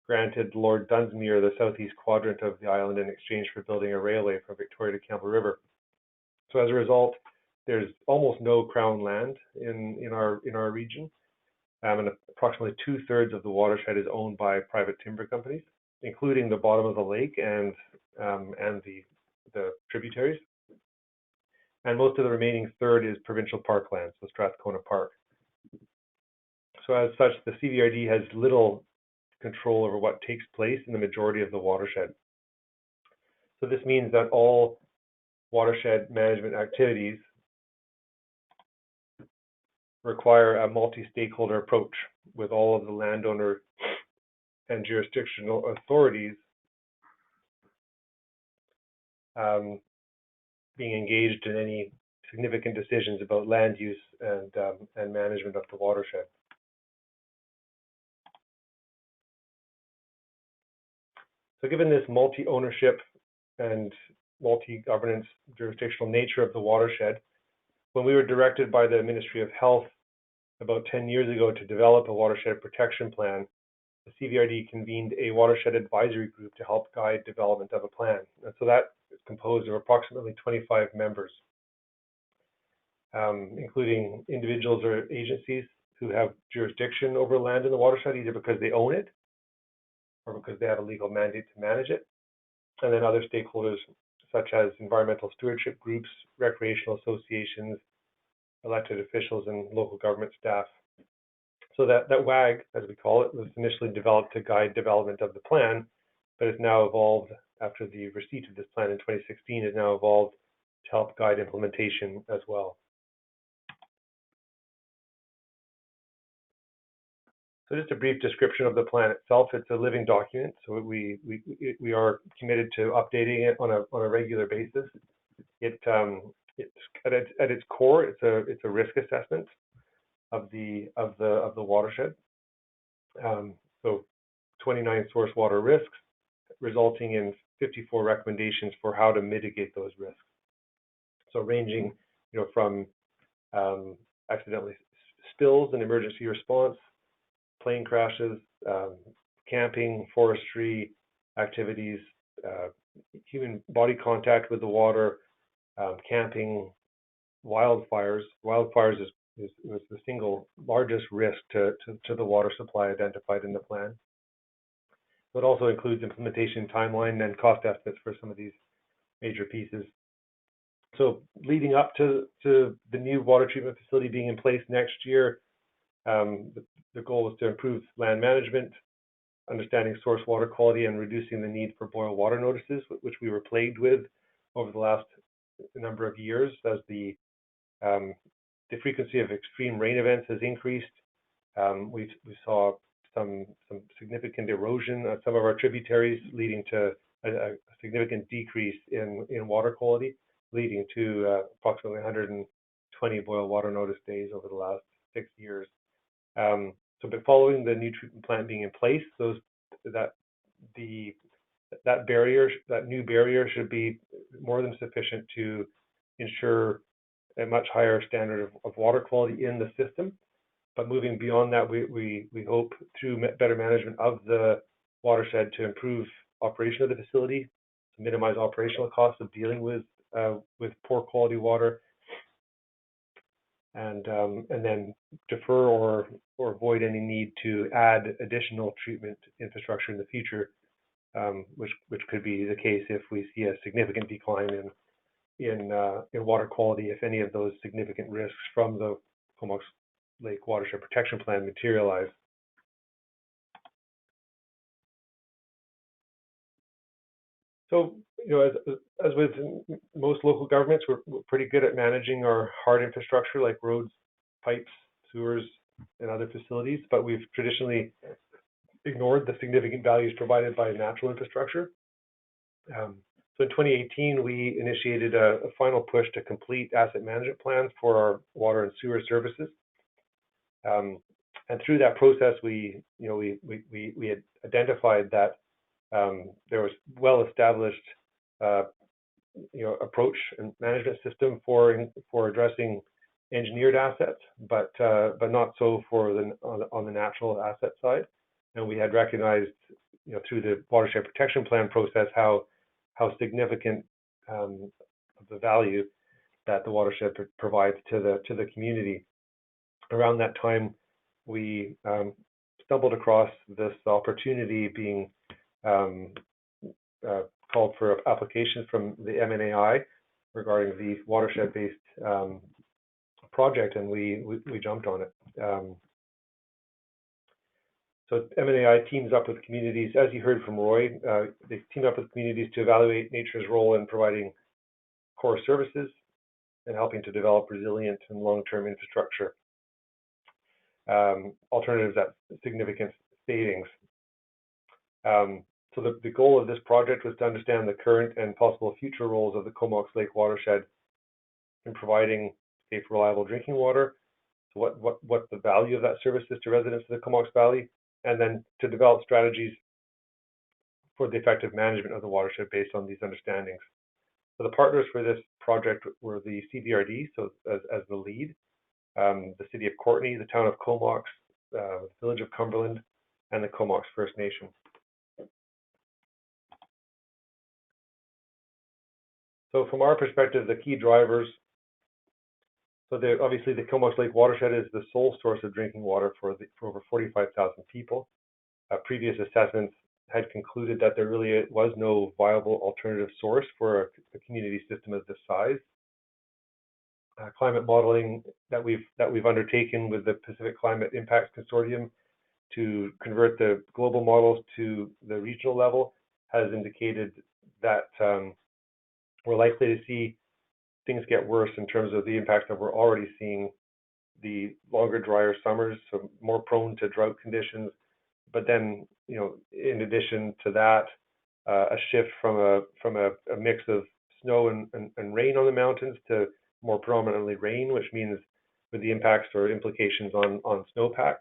C: granted Lord Dunsmuir the southeast quadrant of the island in exchange for building a railway from Victoria to Campbell River. So as a result, there's almost no crown land in our region, and approximately 2/3 of the watershed is owned by private timber companies, including the bottom of the lake and the tributaries. And most of the remaining third is provincial parkland, so Strathcona Park. So as such, the CVRD has little control over what takes place in the majority of the watershed. So this means that all watershed management activities require a multi-stakeholder approach with all of the landowner and jurisdictional authorities being engaged in any significant decisions about land use and management of the watershed. So given this multi-ownership and multi-governance jurisdictional nature of the watershed, when we were directed by the Ministry of Health about 10 years ago to develop a watershed protection plan, the CVRD convened a watershed advisory group to help guide development of a plan. And so that is composed of approximately 25 members, including individuals or agencies who have jurisdiction over land in the watershed, either because they own it or because they have a legal mandate to manage it. And then other stakeholders such as environmental stewardship groups, recreational associations, elected officials, and local government staff. So that WAG, as we call it, was initially developed to guide development of the plan, but has now evolved after the receipt of this plan in 2016, has now evolved to help guide implementation as well. So just a brief description of the plan itself. It's a living document, so we are committed to updating it on a regular basis. It's at its core, it's a risk assessment of the watershed. So 29 source water risks, resulting in 54 recommendations for how to mitigate those risks. So ranging, from accidentally spills and emergency response, plane crashes, camping, forestry activities, human body contact with the water, camping, wildfires. Wildfires is the single largest risk to the water supply identified in the plan. It also includes implementation timeline and cost estimates for some of these major pieces. So leading up to the new water treatment facility being in place next year, the goal was to improve land management, understanding source water quality, and reducing the need for boil water notices, which we were plagued with over the last number of years as the frequency of extreme rain events has increased. We saw some significant erosion of some of our tributaries, leading to a significant decrease in water quality, leading to approximately 120 boil water notice days over the last 6 years. So, but following the new treatment plant being in place, that new barrier should be more than sufficient to ensure a much higher standard of water quality in the system. But moving beyond that, we hope through better management of the watershed to improve operation of the facility, to minimize operational costs of dealing with poor quality water, and then defer or avoid any need to add additional treatment infrastructure in the future, which could be the case if we see a significant decline in water quality, if any of those significant risks from the Comox Lake Watershed Protection Plan materialize. So, as with most local governments, we're pretty good at managing our hard infrastructure like roads, pipes, sewers, and other facilities, but we've traditionally ignored the significant values provided by natural infrastructure. So in 2018, we initiated a final push to complete asset management plans for our water and sewer services. And through that process, we had identified that there was well-established approach and management system for addressing engineered assets, but not so on the natural asset side. And we had recognized, through the Watershed Protection Plan process, how significant of the value that the watershed provides to the community. Around that time, we stumbled across this opportunity being called for applications from the MNAI regarding the watershed-based project, and we jumped on it. So MNAI teams up with communities, as you heard from Roy, they team up with communities to evaluate nature's role in providing core services and helping to develop resilient and long-term infrastructure alternatives at significant savings. So the goal of this project was to understand the current and possible future roles of the Comox Lake watershed in providing safe, reliable drinking water. So what the value of that service is to residents of the Comox Valley, and then to develop strategies for the effective management of the watershed based on these understandings. So the partners for this project were the CBRD, so as the lead, the City of Courtenay, the Town of Comox, the Village of Cumberland, and the Comox First Nation. So from our perspective, the key drivers, so obviously the Comox Lake watershed is the sole source of drinking water for over 45,000 people. Previous assessments had concluded that there really was no viable alternative source for a community system of this size. Climate modeling that we've undertaken with the Pacific Climate Impacts Consortium to convert the global models to the regional level has indicated that we're likely to see things get worse in terms of the impacts that we're already seeing, the longer, drier summers, so more prone to drought conditions. But then, in addition to that, a shift from a mix of snow and rain on the mountains to more predominantly rain, which means with the impacts or implications on snowpack.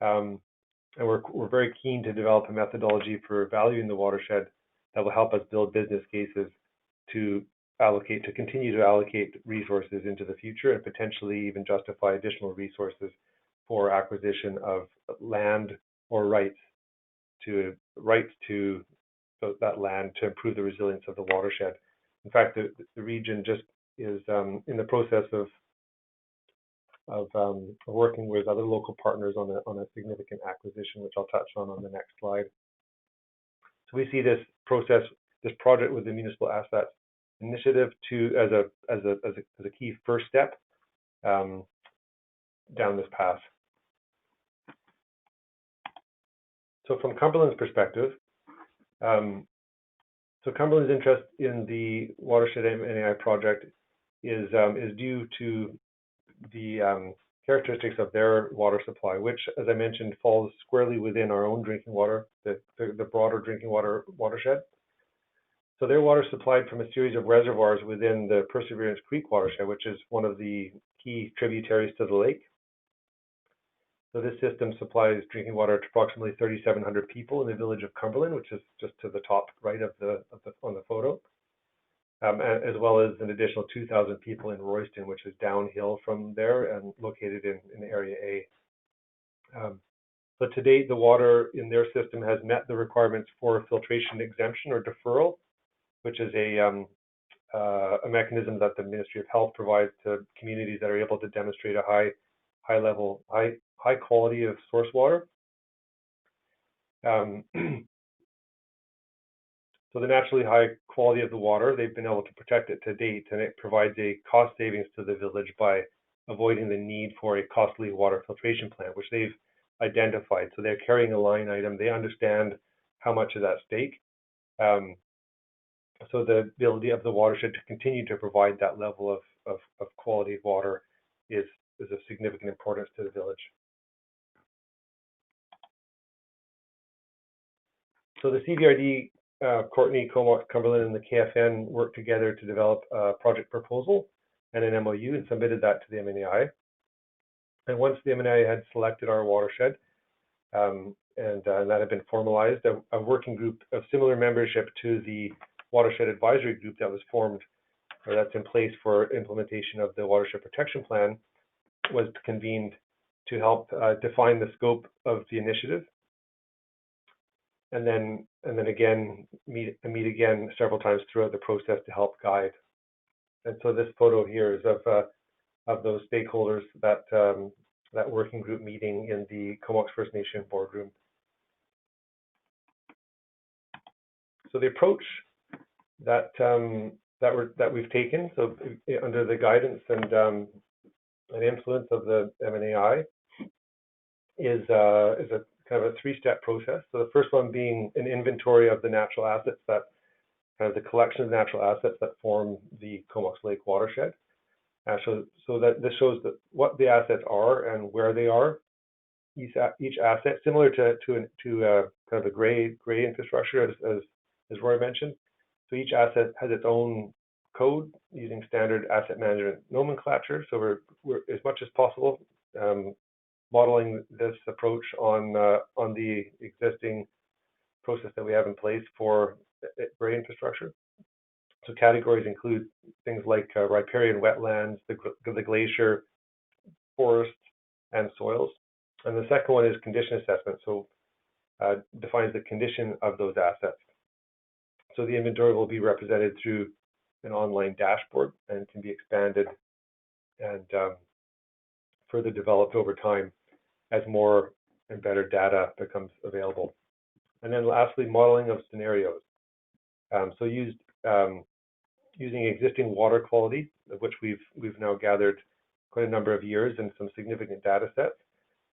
C: And we're very keen to develop a methodology for valuing the watershed that will help us build business cases to continue to allocate resources into the future and potentially even justify additional resources for acquisition of land or rights to that land to improve the resilience of the watershed. In fact, the region just is in the process of working with other local partners on a significant acquisition, which I'll touch on the next slide. So we see this project with the Municipal Assets Initiative as a key first step down this path. So from Cumberland's perspective, so Cumberland's interest in the Watershed MNAI project is due to the characteristics of their water supply, which, as I mentioned, falls squarely within our own drinking water, the broader drinking water watershed. So they're water supplied from a series of reservoirs within the Perseverance Creek watershed, which is one of the key tributaries to the lake. So this system supplies drinking water to approximately 3,700 people in the village of Cumberland, which is just to the top right on the photo, as well as an additional 2,000 people in Royston, which is downhill from there and located in Area A. But to date, the water in their system has met the requirements for filtration exemption or deferral, which is a mechanism that the Ministry of Health provides to communities that are able to demonstrate a high quality of source water. So the naturally high quality of the water, they've been able to protect it to date, and it provides a cost savings to the village by avoiding the need for a costly water filtration plant, which they've identified. So they're carrying a line item. They understand how much is at stake. So the ability of the watershed to continue to provide that level of quality of water is of significant importance to the village. So the CBRD, Courtenay, Comox, Cumberland, and the KFN worked together to develop a project proposal and an MOU and submitted that to the MNAI. And once the MNAI had selected our watershed, and that had been formalized, a working group of similar membership to the Watershed Advisory Group that was formed, or that's in place for implementation of the Watershed Protection Plan, was convened to help define the scope of the initiative, and then again meet again several times throughout the process to help guide. And so this photo here is of those stakeholders, that working group meeting in the Comox First Nation boardroom. So the approach that we've taken, so under the guidance and influence of the MNAI, is a kind of a three-step process. So the first one being an inventory of the natural assets that the collection of natural assets that form the Comox Lake watershed. So that this shows that what the assets are and where they are. Each asset, similar to kind of a gray infrastructure, as Roy mentioned. So each asset has its own code using standard asset management nomenclature. So we're as much as possible modeling this approach on the existing process that we have in place for gray infrastructure. So categories include things like riparian wetlands, the glacier, forests, and soils. And the second one is condition assessment. So defines the condition of those assets. So the inventory will be represented through an online dashboard and can be expanded and further developed over time as more and better data becomes available. And then lastly, modeling of scenarios. So using existing water quality, of which we've now gathered quite a number of years and some significant data sets,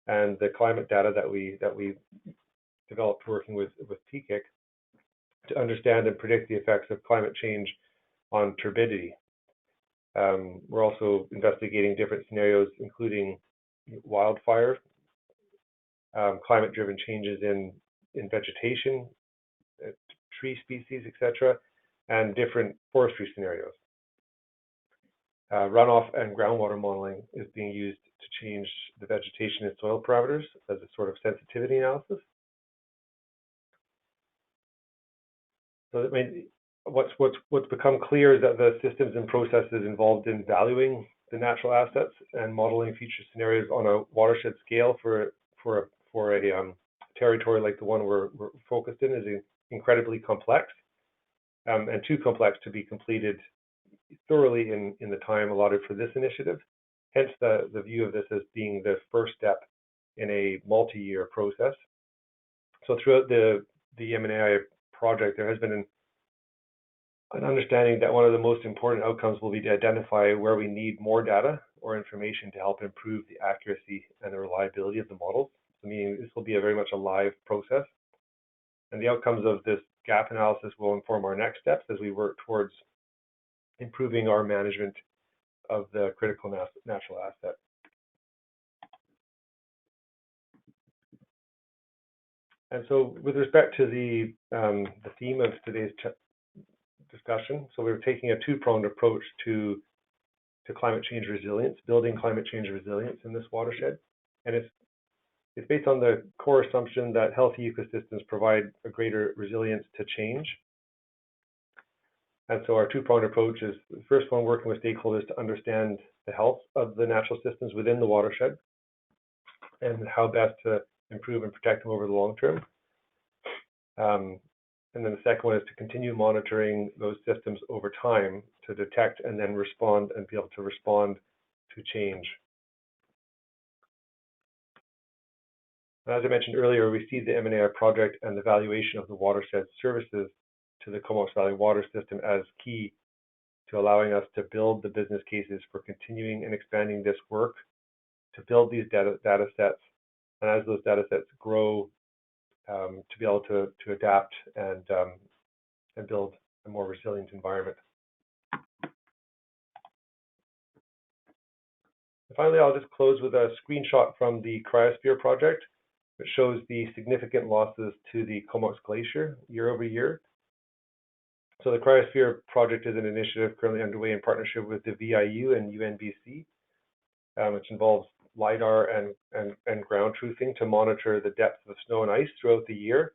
C: and the climate data that we developed working with PKIC to understand and predict the effects of climate change on turbidity. We're also investigating different scenarios, including wildfire, climate-driven changes in vegetation, tree species, etc., and different forestry scenarios. Runoff and groundwater modeling is being used to change the vegetation and soil parameters as a sort of sensitivity analysis. So what's become clear is that the systems and processes involved in valuing the natural assets and modeling future scenarios on a watershed scale for a territory like the one we're focused in is incredibly complex, and too complex to be completed thoroughly in the time allotted for this initiative. Hence the view of this as being the first step in a multi-year process. So throughout the M&AI project, there has been an understanding that one of the most important outcomes will be to identify where we need more data or information to help improve the accuracy and the reliability of the models. Meaning this will be very much a live process. And the outcomes of this gap analysis will inform our next steps as we work towards improving our management of the critical natural asset. And so with respect to the theme of today's discussion, so we're taking a two-pronged approach to climate change resilience, building climate change resilience in this watershed. And it's based on the core assumption that healthy ecosystems provide a greater resilience to change. And so our two-pronged approach is the first one, working with stakeholders to understand the health of the natural systems within the watershed and how best to improve and protect them over the long term. And then the second one is to continue monitoring those systems over time to detect and then respond and be able to respond to change. As I mentioned earlier, we see the M&AI project and the valuation of the watershed services to the Comox Valley water system as key to allowing us to build the business cases for continuing and expanding this work, to build these data sets, and as those data sets grow, to be able to adapt and build a more resilient environment. And finally, I'll just close with a screenshot from the Cryosphere project, which shows the significant losses to the Comox Glacier year over year. So the Cryosphere project is an initiative currently underway in partnership with the VIU and UNBC, which involves LiDAR and ground truthing to monitor the depth of snow and ice throughout the year,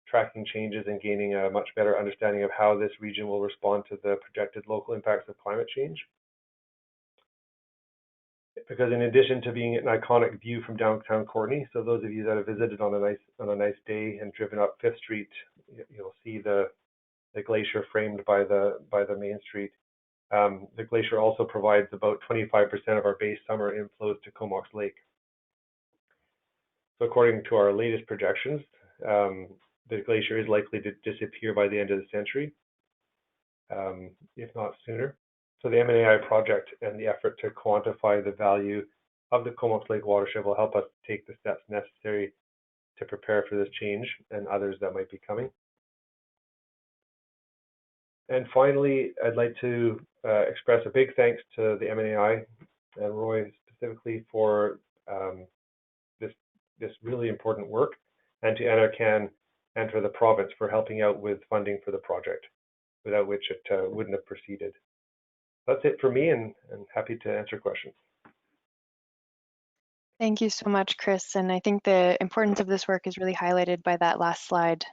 C: tracking changes and gaining a much better understanding of how this region will respond to the projected local impacts of climate change. Because in addition to being an iconic view from downtown Courtenay, so those of you that have visited on a nice day and driven up 5th Street, you'll see the glacier framed by the main street. The glacier also provides about 25% of our base summer inflows to Comox Lake. So according to our latest projections, the glacier is likely to disappear by the end of the century, if not sooner. So the M&AI project and the effort to quantify the value of the Comox Lake watershed will help us take the steps necessary to prepare for this change and others that might be coming. And finally, I'd like to express a big thanks to the MNAI and Roy specifically for this really important work, and to NRCan and for the province for helping out with funding for the project, without which it wouldn't have proceeded. That's it for me, and happy to answer questions.
A: Thank you so much, Kris. And I think the importance of this work is really highlighted by that last slide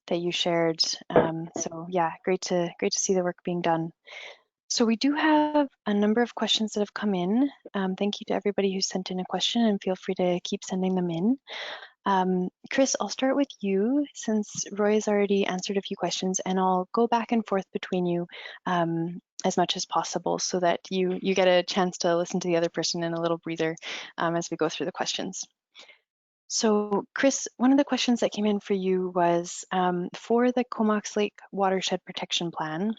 A: that you shared. So yeah, great to see the work being done. So we do have a number of questions that have come in. Thank you to everybody who sent in a question, and feel free to keep sending them in. Kris, I'll start with you since Roy has already answered a few questions, and I'll go back and forth between you as much as possible so that you get a chance to listen to the other person in a little breather as we go through the questions. So Kris, one of the questions that came in for you was for the Comox Lake Watershed Protection Plan,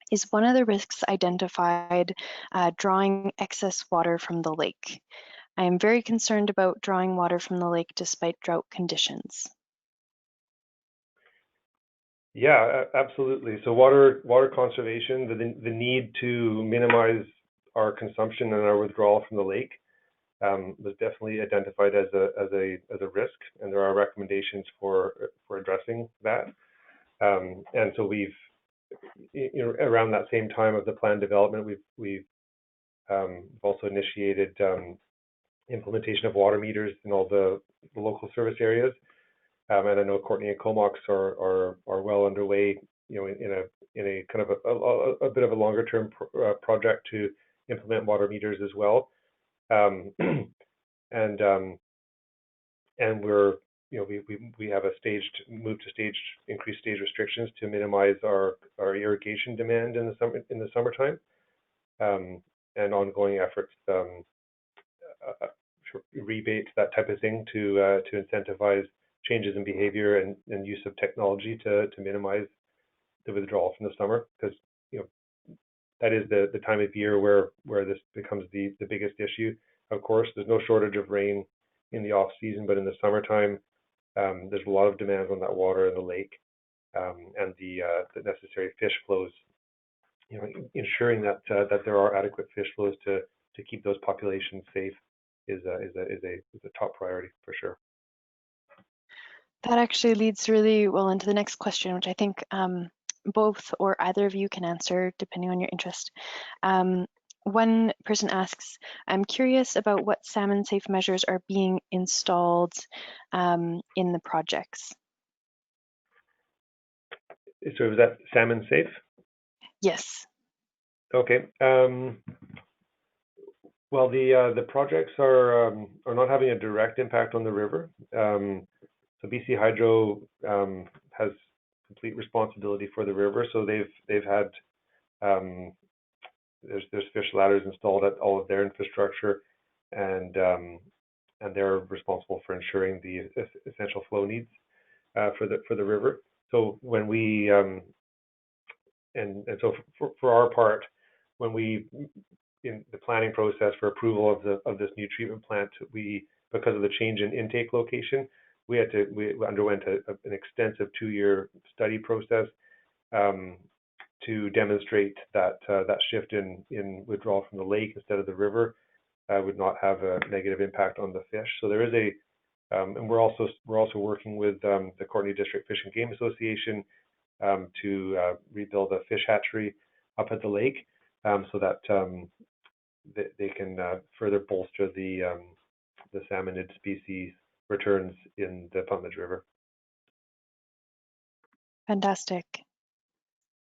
A: is one of the risks identified drawing excess water from the lake? I am very concerned about drawing water from the lake despite drought conditions.
C: Yeah, absolutely. So water conservation, the need to minimize our consumption and our withdrawal from the lake was definitely identified as a risk, and there are recommendations for addressing that. And so we've, around that same time of the plan development, we've also initiated implementation of water meters in all the local service areas. And I know Courtney and Comox are well underway, in a kind of a bit of a longer term project to implement water meters as well. And we're, we have a increased stage restrictions to minimize our irrigation demand in the summertime, and ongoing efforts, rebates, that type of thing, to incentivize changes in behavior and use of technology to minimize the withdrawal from the summer, because that is the time of year where this becomes the biggest issue. Of course, there's no shortage of rain in the off season, but in the summertime, there's a lot of demand on that water in the lake, and the necessary fish flows. Ensuring that there are adequate fish flows to keep those populations safe is a top priority for sure.
A: That actually leads really well into the next question, which I think both or either of you can answer depending on your interest. One person asks, I'm curious about what salmon safe measures are being installed in the projects.
C: So is that salmon safe?
A: Yes.
C: Okay. Well, the projects are not having a direct impact on the river. So BC Hydro has complete responsibility for the river. So they've had there's fish ladders installed at all of their infrastructure, and they're responsible for ensuring the essential flow needs for the river. So when we and so for our part, when we in the planning process for approval of this new treatment plant, because of the change in intake location, we underwent an extensive 2-year study process to demonstrate that that shift in withdrawal from the lake instead of the river would not have a negative impact on the fish. So there is and we're also working with the Courtney District Fish and Game Association to rebuild a fish hatchery up at the lake, so that they can further bolster the salmonid species returns in the Puntledge River.
A: Fantastic.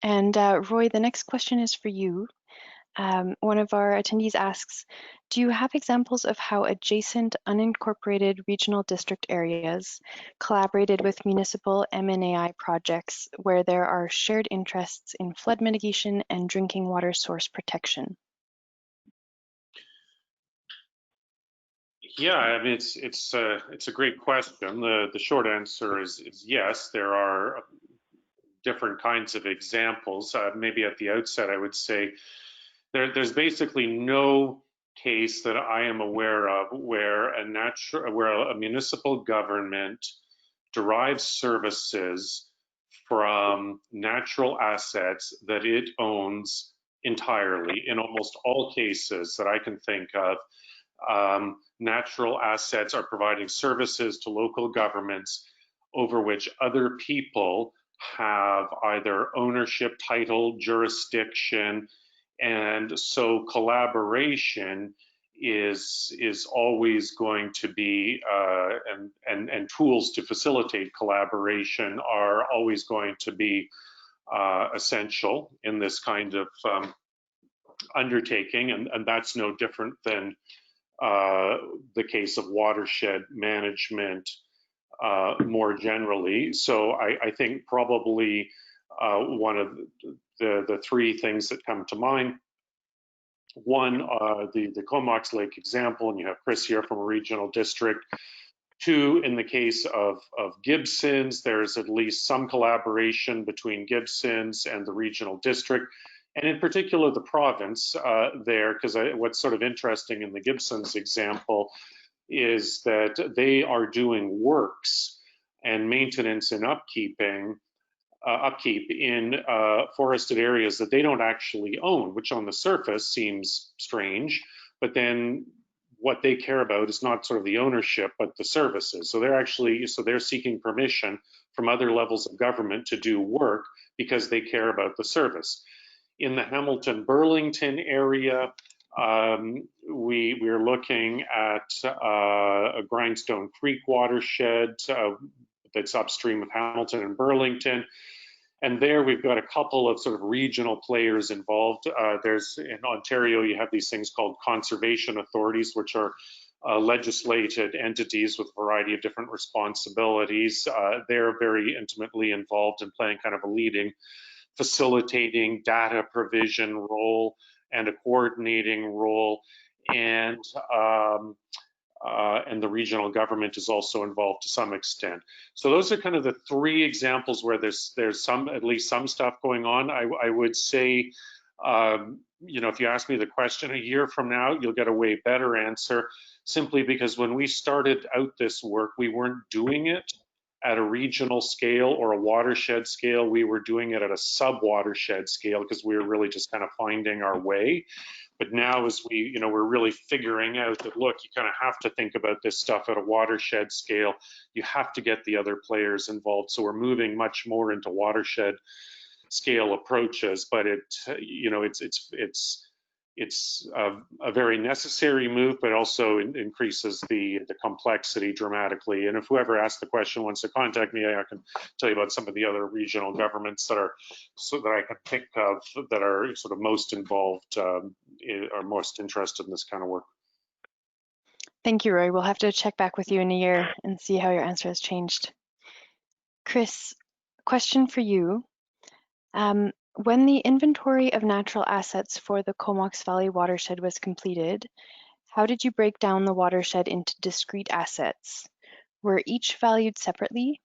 A: And Roy, the next question is for you. One of our attendees asks, do you have examples of how adjacent unincorporated regional district areas collaborated with municipal MNAI projects where there are shared interests in flood mitigation and drinking water source protection?
B: Yeah, I mean, it's a great question. The short answer is yes. There are different kinds of examples. Maybe at the outset, I would say there's basically no case that I am aware of where a municipal government derives services from natural assets that it owns entirely. In almost all cases that I can think of, natural assets are providing services to local governments over which other people have either ownership, title, jurisdiction, and so collaboration is always going to be and tools to facilitate collaboration are always going to be essential in this kind of undertaking, and that's no different than the case of watershed management more generally. So I think probably one of the three things that come to mind, one, the Comox Lake example, and you have Kris here from a regional district. Two, in the case of Gibsons, there's at least some collaboration between Gibsons and the regional district, and in particular the province there, because what's sort of interesting in the Gibsons example is that they are doing works and maintenance and upkeep in forested areas that they don't actually own, which on the surface seems strange, but then what they care about is not sort of the ownership, but the services. So they're seeking permission from other levels of government to do work because they care about the service. In the Hamilton-Burlington area, we're looking at a Grindstone Creek watershed that's upstream of Hamilton and Burlington. And there we've got a couple of sort of regional players involved. There's in Ontario, you have these things called conservation authorities, which are legislated entities with a variety of different responsibilities. They're very intimately involved in playing kind of a leading, facilitating data provision role and a coordinating role. And the regional government is also involved to some extent. So those are kind of the three examples where there's at least some stuff going on. I would say, if you ask me the question a year from now, you'll get a way better answer, simply because when we started out this work, we weren't doing it at a regional scale or a watershed scale. We were doing it at a sub-watershed scale because we were really just kind of finding our way. But now as we're really figuring out that, look, you kind of have to think about this stuff at a watershed scale. You have to get the other players involved. So we're moving much more into watershed scale approaches, but it's a very necessary move, but also increases the complexity dramatically. And if whoever asked the question wants to contact me, I can tell you about some of the other regional governments that I can think of that are sort of most involved or most interested in this kind of work.
A: Thank you, Roy. We'll have to check back with you in a year and see how your answer has changed. Kris, question for you. When the inventory of natural assets for the Comox Valley watershed was completed, how did you break down the watershed into discrete assets? Were each valued separately?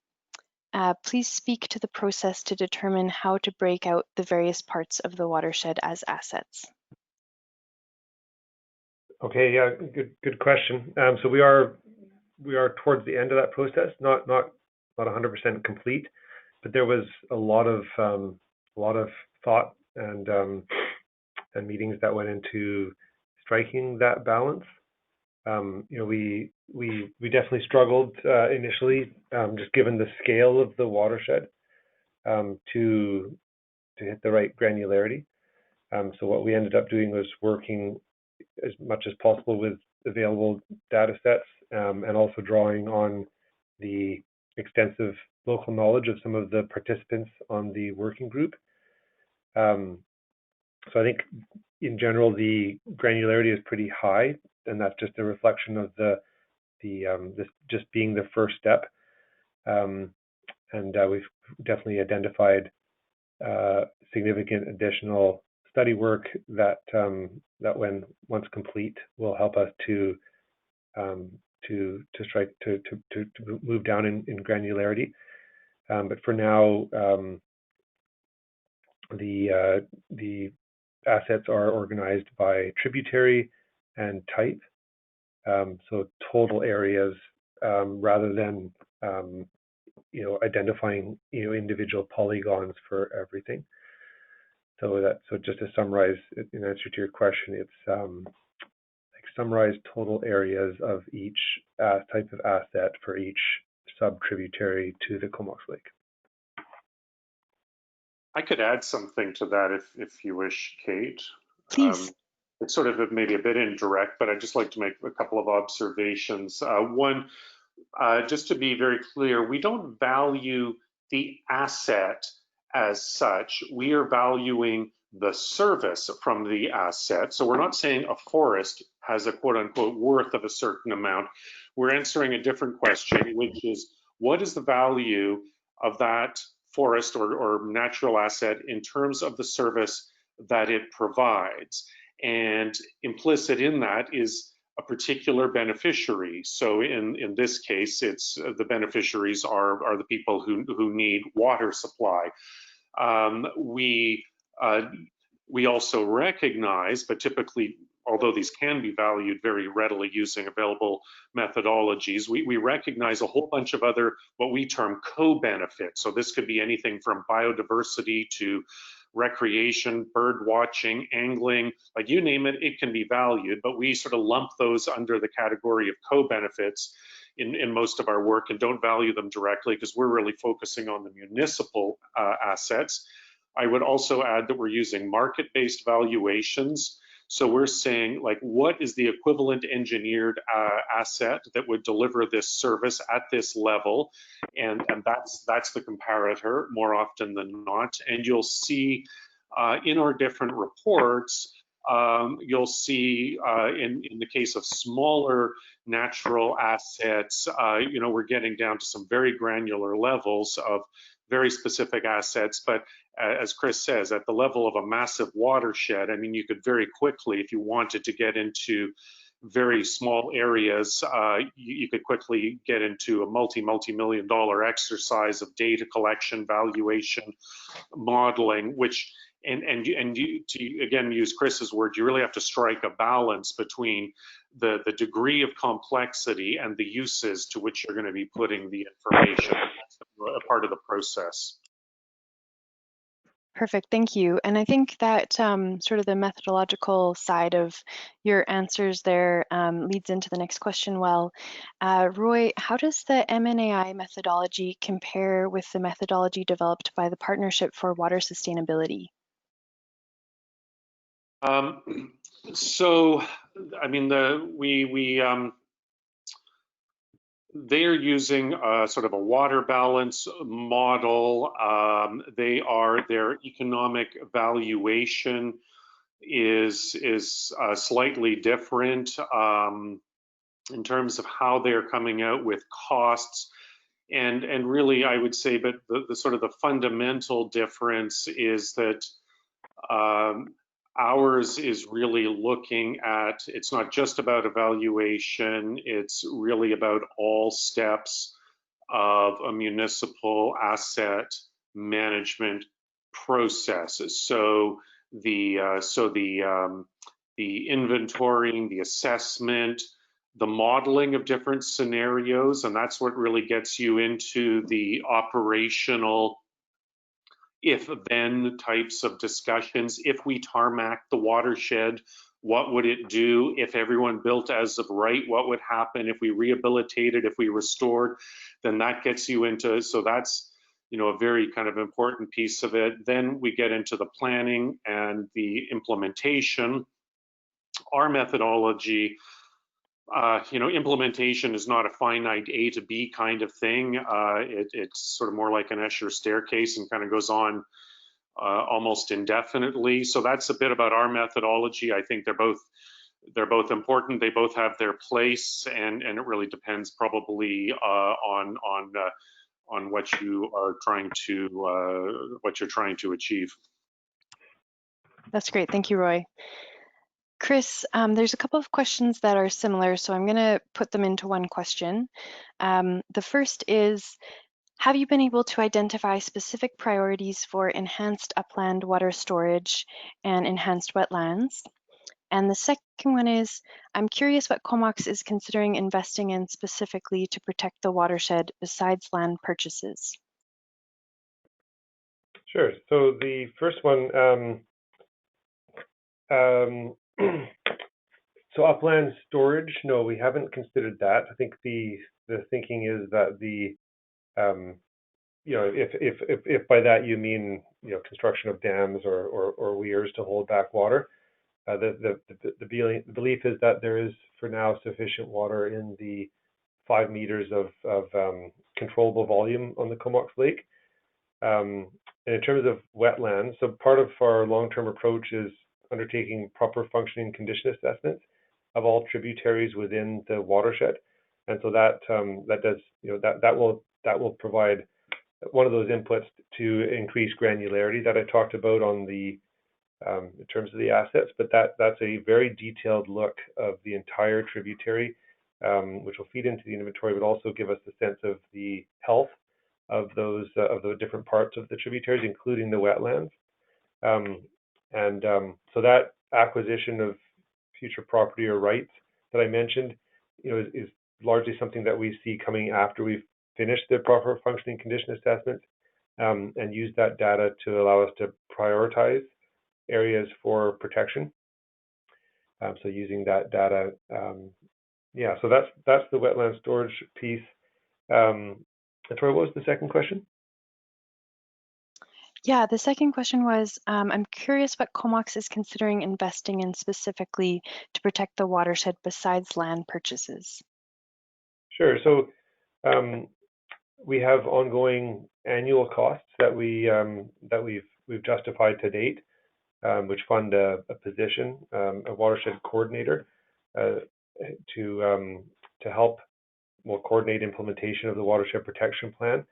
A: Please speak to the process to determine how to break out the various parts of the watershed as assets.
C: Okay, yeah, good question. So we are towards the end of that process, not 100% complete, but there was a lot of thought and meetings that went into striking that balance. We definitely struggled initially, just given the scale of the watershed, to hit the right granularity. So what we ended up doing was working as much as possible with available data sets, and also drawing on the extensive local knowledge of some of the participants on the working group. So I think in general the granularity is pretty high, and that's just a reflection of this just being the first step. And we've definitely identified significant additional study work that once complete will help us to move down in granularity. But for now, the assets are organized by tributary, and type. So total areas rather than identifying individual polygons for everything. So just to summarize, in answer to your question, it's like summarize total areas of each type of asset for each sub-tributary to the Comox Lake.
B: I could add something to that if you wish, Kate.
A: Please.
B: It's sort of maybe a bit indirect, but I'd just like to make a couple of observations. One, just to be very clear, we don't value the asset as such. We are valuing the service from the asset. So we're not saying a forest has a quote unquote worth of a certain amount. We're answering a different question, which is what is the value of that forest or natural asset in terms of the service that it provides? And implicit in that is a particular beneficiary. So in this case, it's the beneficiaries are the people who need water supply. We also recognize, but typically, although these can be valued very readily using available methodologies, we recognize a whole bunch of other what we term co-benefits. So this could be anything from biodiversity to recreation, bird watching, angling, like you name it, it can be valued, but we sort of lump those under the category of co-benefits in most of our work and don't value them directly because we're really focusing on the municipal assets. I would also add that we're using market-based valuations. So we're saying, like, what is the equivalent engineered asset that would deliver this service at this level? And that's the comparator more often than not. And you'll see in our different reports, you'll see in the case of smaller natural assets, we're getting down to some very granular levels of very specific assets, but as Kris says, at the level of a massive watershed, I mean, you could very quickly, if you wanted to get into very small areas, you could quickly get into a multi-million dollar exercise of data collection, valuation, modeling, which, and you, to again use Kris's word, you really have to strike a balance between the degree of complexity and the uses to which you're going to be putting the information. That's a part of the process.
A: Perfect, thank you. And I think that sort of the methodological side of your answers there leads into the next question well. Roy, how does the MNAI methodology compare with the methodology developed by the Partnership for Water Sustainability?
B: So, I mean, they're using sort of a water balance model. Their economic valuation is slightly different in terms of how they're coming out with costs. And really, I would say, but the sort of the fundamental difference is that ours is really looking at, it's not just about evaluation, it's really about all steps of a municipal asset management process. So the inventorying, the assessment, the modeling of different scenarios, and that's what really gets you into the operational if-then types of discussions. If we tarmac the watershed, what would it do? If everyone built as of right, what would happen? If we rehabilitated, if we restored, then that gets you into, so that's, a very kind of important piece of it. Then we get into the planning and the implementation. Our methodology, implementation is not a finite A to B kind of thing. It's sort of more like an Escher staircase and kind of goes on almost indefinitely. So that's a bit about our methodology. I think they're both important. They both have their place, and it really depends probably on what you are trying to what you're trying to achieve.
A: That's great. Thank you, Roy. Kris, there's a couple of questions that are similar, so I'm going to put them into one question. The first is, have you been able to identify specific priorities for enhanced upland water storage and enhanced wetlands? And the second one is, I'm curious what Comox is considering investing in specifically to protect the watershed besides land purchases.
C: Sure. So the first one, so upland storage, no, we haven't considered that. I think the thinking is that you know, if by that you mean, you know, construction of dams or weirs to hold back water, the belief is that there is for now sufficient water in the 5 meters of controllable volume on the Comox Lake. And in terms of wetlands, so part of our long-term approach is undertaking proper functioning condition assessments of all tributaries within the watershed, and so that does, you know, that will provide one of those inputs to increase granularity that I talked about on the in terms of the assets. But that's a very detailed look of the entire tributary, which will feed into the inventory, but also give us a sense of the health of those of the different parts of the tributaries, including the wetlands. So that acquisition of future property or rights that I mentioned, you know, is largely something that we see coming after we've finished the proper functioning condition assessment, and use that data to allow us to prioritize areas for protection. So using that data, yeah. So that's the wetland storage piece. Troy, what was the second question?
A: Yeah, the second question was, I'm curious what Comox is considering investing in specifically to protect the watershed besides land purchases.
C: Sure. So we have ongoing annual costs that we've justified to date, which fund a position, a watershed coordinator, to help coordinate implementation of the Watershed Protection Plan.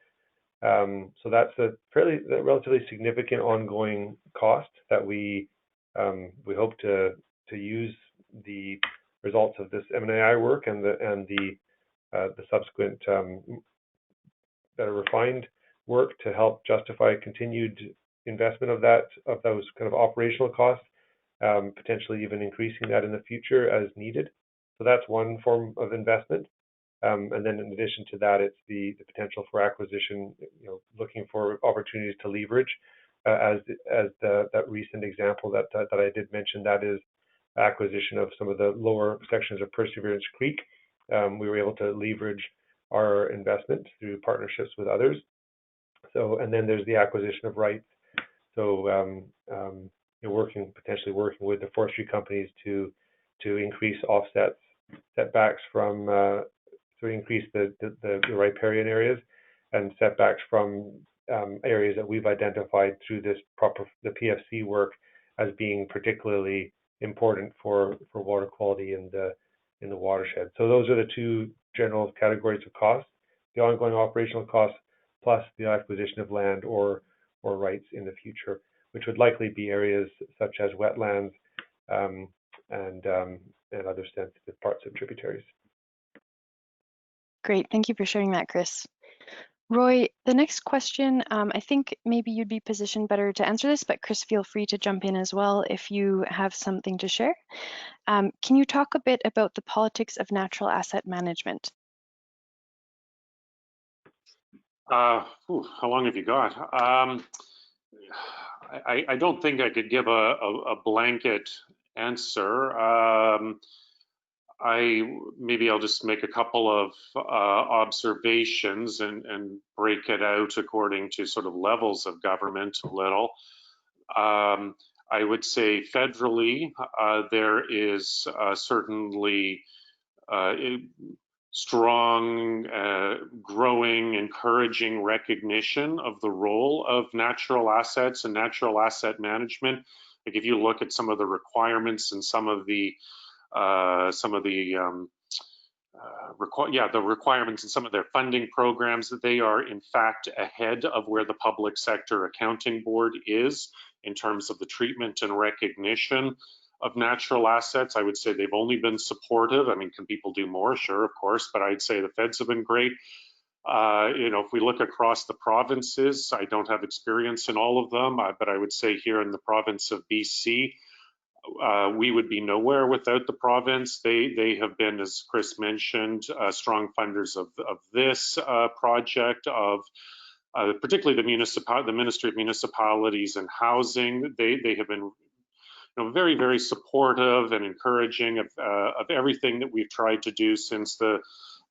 C: So that's a relatively significant ongoing cost that we hope to use the results of this M&AI work and the subsequent refined work to help justify continued investment of those kind of operational costs, potentially even increasing that in the future as needed. So that's one form of investment. And then in addition to that, it's the potential for acquisition, you know, looking for opportunities to leverage, as that recent example that I did mention, that is acquisition of some of the lower sections of Perseverance Creek. We were able to leverage our investment through partnerships with others. So, and then there's the acquisition of rights. So, you know, potentially working with the forestry companies to increase offsets, setbacks from to increase the riparian areas and setbacks from areas that we've identified through the PFC work as being particularly important for water quality in the watershed. So those are the two general categories of costs: the ongoing operational costs plus the acquisition of land or rights in the future, which would likely be areas such as wetlands and other sensitive parts of tributaries.
A: Great, thank you for sharing that, Kris. Roy, the next question, I think maybe you'd be positioned better to answer this, but Kris, feel free to jump in as well if you have something to share. Can you talk a bit about the politics of natural asset management?
B: How long have you got? I don't think I could give a blanket answer. Maybe I'll just make a couple of observations and break it out according to sort of levels of government a little. I would say federally, there is certainly strong, growing, encouraging recognition of the role of natural assets and natural asset management. Like if you look at some of the requirements and the requirements in some of their funding programs, that they are in fact ahead of where the Public Sector Accounting Board is in terms of the treatment and recognition of natural assets. I would say they've only been supportive. I mean, can people do more? Sure, of course, but I'd say the feds have been great. You know, if we look across the provinces, I don't have experience in all of them, but I would say here in the province of BC, We would be nowhere without the province. They have been, as Kris mentioned, strong funders of this project, of particularly the Ministry of Municipalities and Housing. They have been very, very supportive and encouraging of everything that we've tried to do since the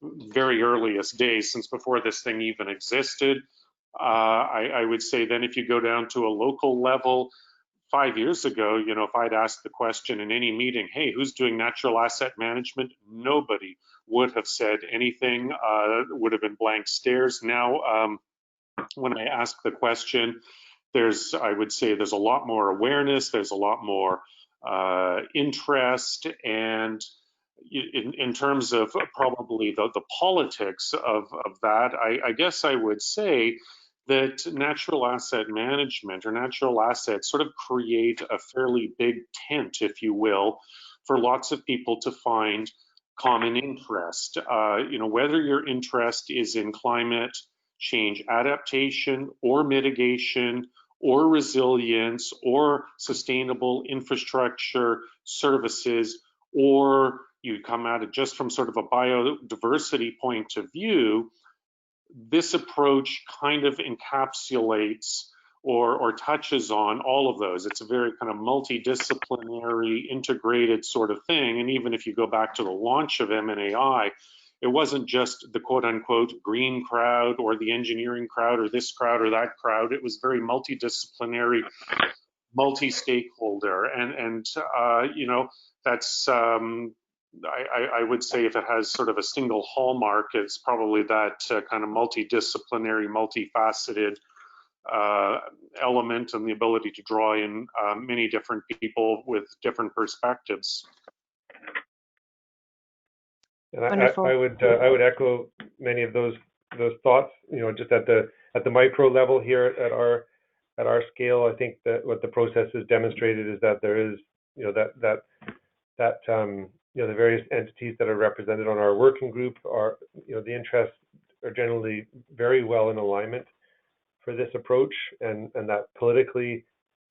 B: very earliest days, since before this thing even existed. I would say then if you go down to a local level, 5 years ago, if I'd asked the question in any meeting, hey, who's doing natural asset management? Nobody would have said anything, would have been blank stares. Now, when I ask the question, I would say there's a lot more awareness, there's a lot more interest, and in terms of probably the politics of that, I guess I would say that natural asset management or natural assets sort of create a fairly big tent, if you will, for lots of people to find common interest. Whether your interest is in climate change adaptation or mitigation or resilience or sustainable infrastructure services, or you come at it just from sort of a biodiversity point of view, this approach kind of encapsulates or touches on all of those. It's a very kind of multidisciplinary, integrated sort of thing. And even if you go back to the launch of MNAI, it wasn't just the quote unquote green crowd or the engineering crowd or this crowd or that crowd. It was very multidisciplinary, multi-stakeholder. And that's, I would say if it has sort of a single hallmark, it's probably that kind of multidisciplinary, multifaceted element and the ability to draw in many different people with different perspectives.
C: And I would echo many of those thoughts. Just at the micro level here at our scale, I think that what the process has demonstrated is that there is the various entities that are represented on our working group are the interests are generally very well in alignment for this approach, and that politically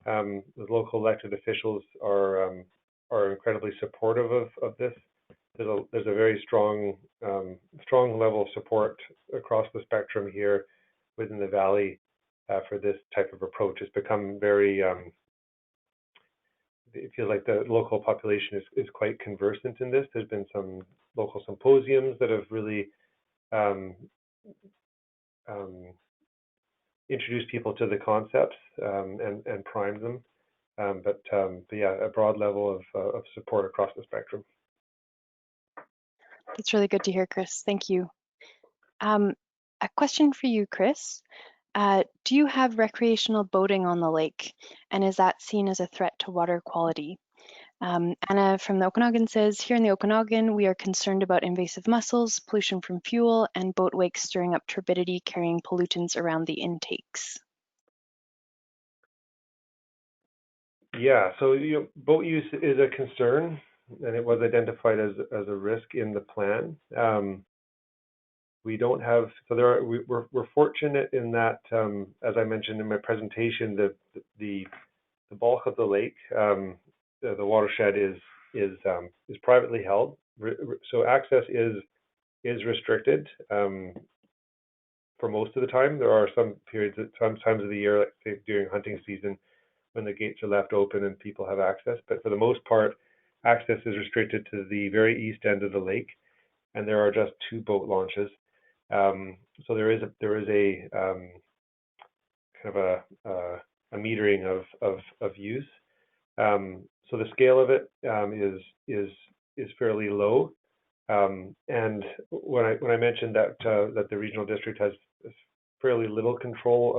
C: the local elected officials are incredibly supportive of this. There's a very strong level of support across the spectrum here within the Valley for this type of approach. It's become very, it feels like the local population is quite conversant in this. There's been some local symposiums that have really introduced people to the concepts and primed them. But yeah, a broad level of support across the spectrum.
A: That's really good to hear, Kris. Thank you. A question for you, Kris. Do you have recreational boating on the lake, and is that seen as a threat to water quality? Anna from the Okanagan says, here in the Okanagan, we are concerned about invasive mussels, pollution from fuel, and boat wakes stirring up turbidity, carrying pollutants around the intakes.
C: Yeah, so boat use is a concern, and it was identified as a risk in the plan. We don't have, so we're fortunate in that, as I mentioned in my presentation, the bulk of the lake, the watershed is privately held, so access is restricted for most of the time. There are some periods, some times of the year, like say during hunting season, when the gates are left open and people have access. But for the most part, access is restricted to the very east end of the lake, and there are just 2 boat launches. So there is a kind of a metering of use. So the scale of it is fairly low. And when I mentioned that the regional district has fairly little control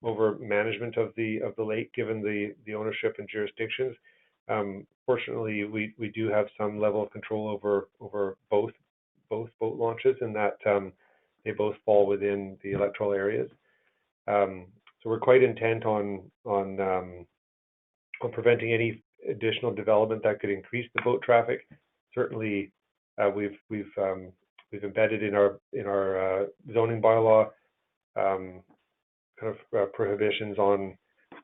C: over management of the lake, given the ownership and jurisdictions, fortunately we do have some level of control over both boat launches, in that they both fall within the electoral areas. So we're quite intent on preventing any additional development that could increase the boat traffic. Certainly, we've embedded in our zoning bylaw kind of prohibitions on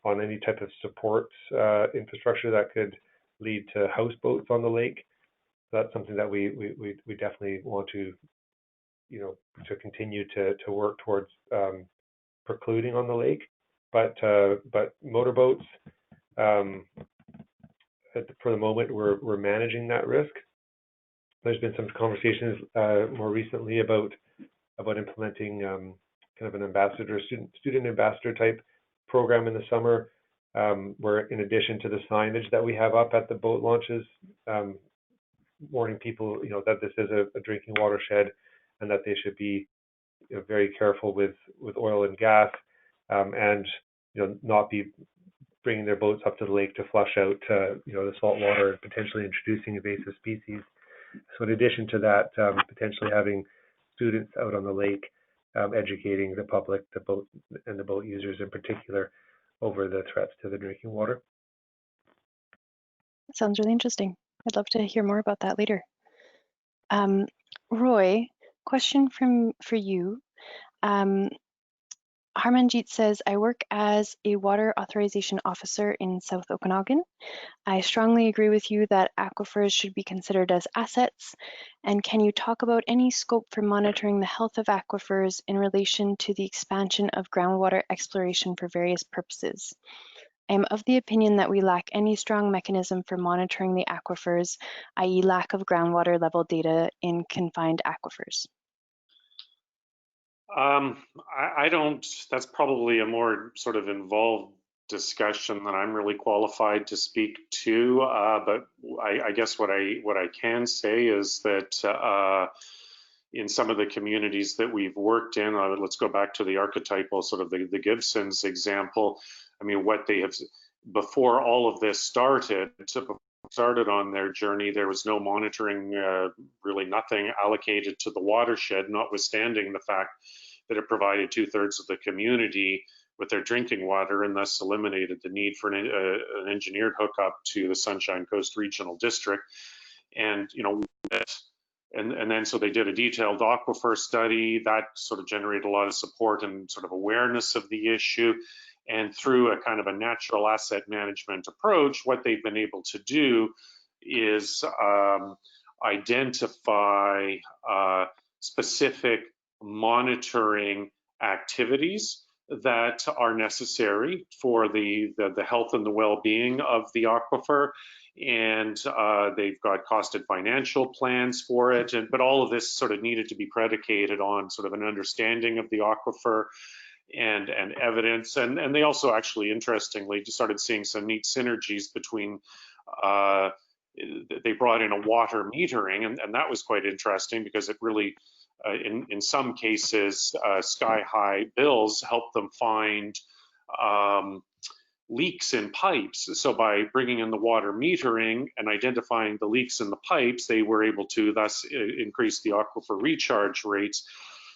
C: on any type of support infrastructure that could lead to houseboats on the lake. That's something that we definitely want to, to continue to work towards precluding on the lake. But motorboats, for the moment, we're managing that risk. There's been some conversations more recently about implementing kind of an ambassador, student ambassador type program in the summer, where in addition to the signage that we have up at the boat launches, warning people, that this is a drinking watershed and that they should be very careful with oil and gas, and not be bringing their boats up to the lake to flush out the salt water and potentially introducing invasive species. So in addition to that, potentially having students out on the lake, educating the public, the boat users in particular, over the threats to the drinking water.
A: That sounds really interesting. I'd love to hear more about that later. Roy, question for you. Harmanjeet says, I work as a water authorization officer in South Okanagan. I strongly agree with you that aquifers should be considered as assets. And can you talk about any scope for monitoring the health of aquifers in relation to the expansion of groundwater exploration for various purposes? I am of the opinion that we lack any strong mechanism for monitoring the aquifers, i.e. lack of groundwater level data in confined aquifers.
B: I don't, that's probably a more sort of involved discussion that I'm really qualified to speak to, but I guess what I can say is that in some of the communities that we've worked in, let's go back to the archetypal sort of the Gibsons example. I mean, what they have, before all of this started on their journey, there was no monitoring, really nothing allocated to the watershed, notwithstanding the fact that it provided 2/3 of the community with their drinking water, and thus eliminated the need for an engineered hookup to the Sunshine Coast Regional District. And and then so they did a detailed aquifer study that sort of generated a lot of support and sort of awareness of the issue. And through a kind of a natural asset management approach, what they've been able to do is identify specific monitoring activities that are necessary for the health and the well-being of the aquifer. And they've got costed financial plans for it. But all of this sort of needed to be predicated on sort of an understanding of the aquifer and evidence. And they also actually, interestingly, just started seeing some neat synergies between, they brought in a water metering, and that was quite interesting because it really, in some cases, sky-high bills helped them find leaks in pipes. So by bringing in the water metering and identifying the leaks in the pipes, they were able to thus increase the aquifer recharge rates.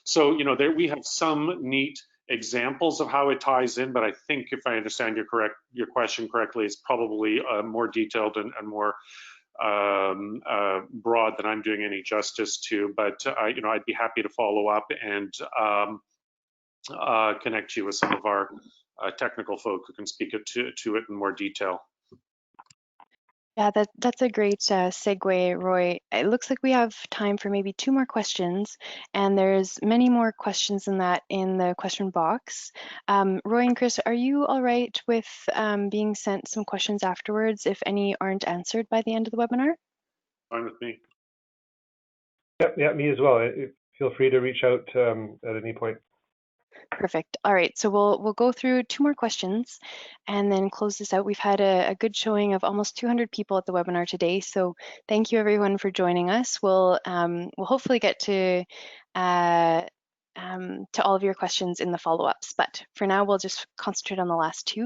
B: So, there we have some neat examples of how it ties in, but I think if I understand your question correctly, it's probably more detailed and more broad than I'm doing any justice to. But I'd be happy to follow up and connect you with some of our technical folk who can speak to it in more detail.
A: Yeah, that's a great segue, Roy. It looks like we have time for maybe 2 more questions, and there's many more questions than that in the question box. Roy and Kris, are you all right with being sent some questions afterwards if any aren't answered by the end of the webinar?
B: Fine with me.
C: Yeah, me as well. Feel free to reach out at any point.
A: Perfect. All right, so we'll go through 2 more questions and then close this out. We've had a good showing of almost 200 people at the webinar today, so thank you everyone for joining us. We'll hopefully get to all of your questions in the follow-ups, but for now we'll just concentrate on the last 2.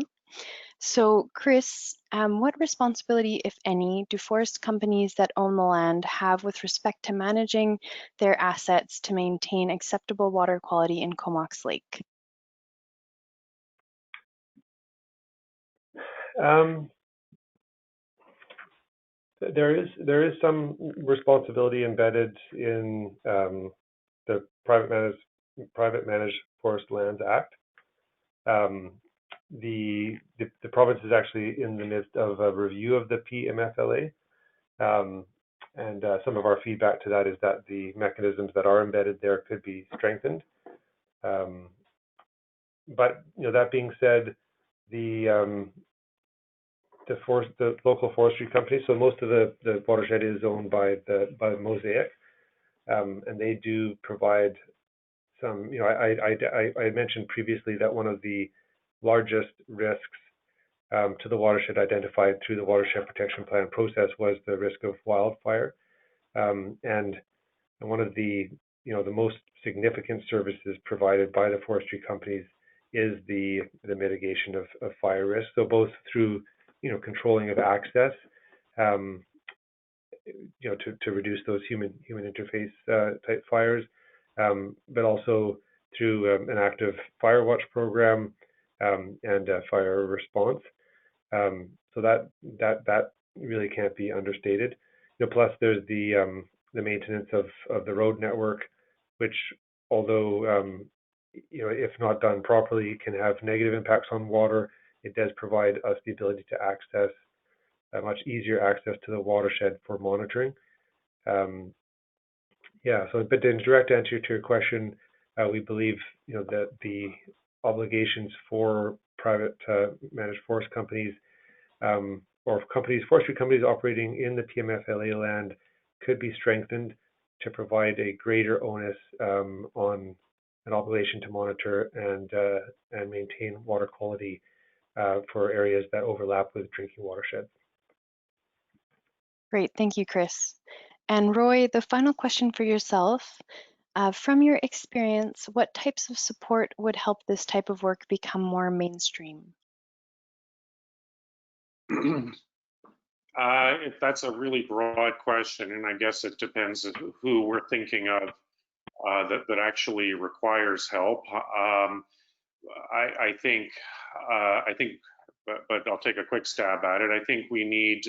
A: So Kris, what responsibility, if any, do forest companies that own the land have with respect to managing their assets to maintain acceptable water quality in Comox Lake?
C: There is some responsibility embedded in the Private Managed Forest Lands Act. the province is actually in the midst of a review of the PMFLA. And some of our feedback to that is that the mechanisms that are embedded there could be strengthened. But that being said, the local forestry companies, so most of the watershed is owned by Mosaic, and they do provide some. I mentioned previously that one of the largest risks to the watershed identified through the Watershed Protection Plan process was the risk of wildfire, and one of the most significant services provided by the forestry companies is the mitigation of fire risk. So both through controlling of access, to reduce those human interface type fires, but also through an active fire watch program and fire response. So that really can't be understated. Plus there's the maintenance of the road network, which, although if not done properly, can have negative impacts on water. It does provide us the ability to access much easier access to the watershed for monitoring. But in direct answer to your question, we believe that the obligations for private managed forest companies or forestry companies operating in the PMFLA land could be strengthened to provide a greater onus on an obligation to monitor and maintain water quality for areas that overlap with drinking watersheds.
A: Great, thank you, Kris. And Roy, the final question for yourself. From your experience, what types of support would help this type of work become more mainstream?
B: That's a really broad question, and I guess it depends on who we're thinking of that actually requires help. I think, but I'll take a quick stab at it. I think we need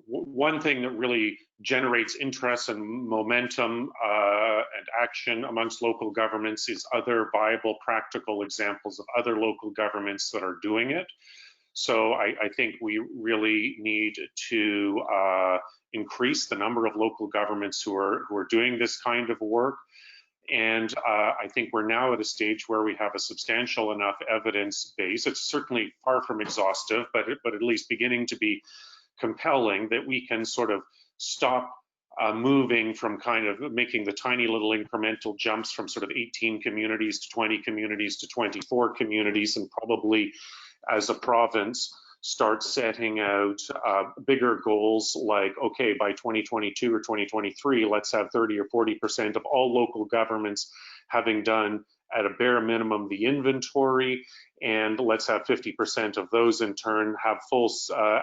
B: one thing that really generates interest and momentum and action amongst local governments is other viable, practical examples of other local governments that are doing it. So I think we really need to increase the number of local governments who are doing this kind of work. And I think we're now at a stage where we have a substantial enough evidence base. It's certainly far from exhaustive, but at least beginning to be compelling that we can sort of stop moving from kind of making the tiny little incremental jumps from sort of 18 communities to 20 communities to 24 communities, and probably as a province start setting out bigger goals like, okay, by 2022 or 2023, let's have 30 or 40% of all local governments having done at a bare minimum the inventory, and let's have 50% of those in turn have full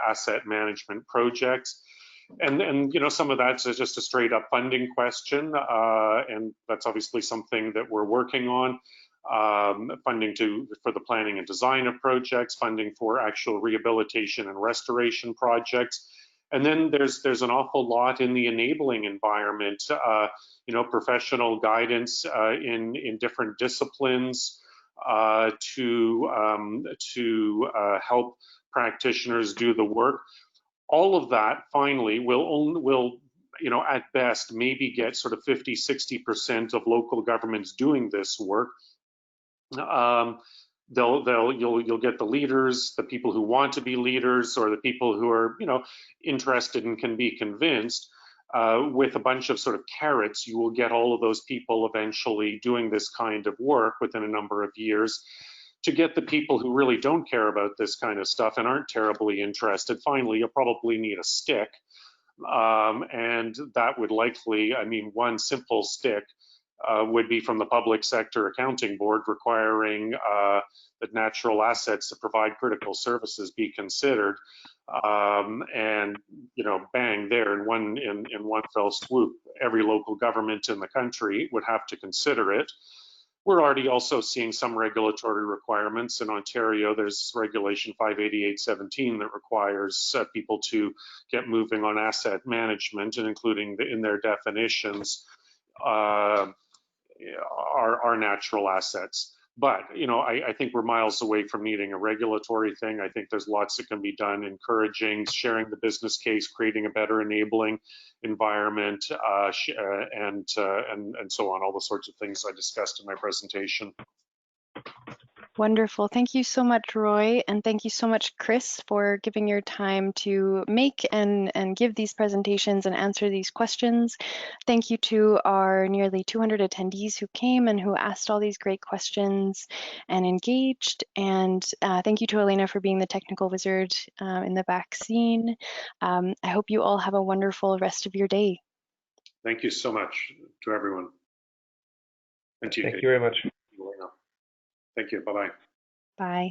B: asset management projects. And some of that's just a straight up funding question, and that's obviously something that we're working on. Funding for the planning and design of projects, funding for actual rehabilitation and restoration projects. And then there's an awful lot in the enabling environment, professional guidance in different disciplines to help practitioners do the work. All of that finally will at best maybe get sort of 50–60% of local governments doing this work. You'll get the leaders, the people who want to be leaders, or the people who are interested and can be convinced. With a bunch of sort of carrots, you will get all of those people eventually doing this kind of work within a number of years. To get the people who really don't care about this kind of stuff and aren't terribly interested, finally, you'll probably need a stick. And that would likely, one simple stick would be from the Public Sector Accounting Board, requiring that natural assets to provide critical services be considered, and bang, there in one fell swoop, every local government in the country would have to consider it. We're already also seeing some regulatory requirements. In Ontario, there's Regulation 588.17 that requires people to get moving on asset management, and including in their definitions, our natural assets. But, you know, I think we're miles away from needing a regulatory thing. I think there's lots that can be done, encouraging, sharing the business case, creating a better enabling environment, and so on, all the sorts of things I discussed in my presentation.
A: Wonderful. Thank you so much, Roy. And thank you so much, Kris, for giving your time to make and give these presentations and answer these questions. Thank you to our nearly 200 attendees who came and who asked all these great questions and engaged. And thank you to Elena for being the technical wizard in the back scene. I hope you all have a wonderful rest of your day.
B: Thank you so much to everyone. And to you,
C: Thank you very much.
B: Thank you. Bye-bye.
A: Bye.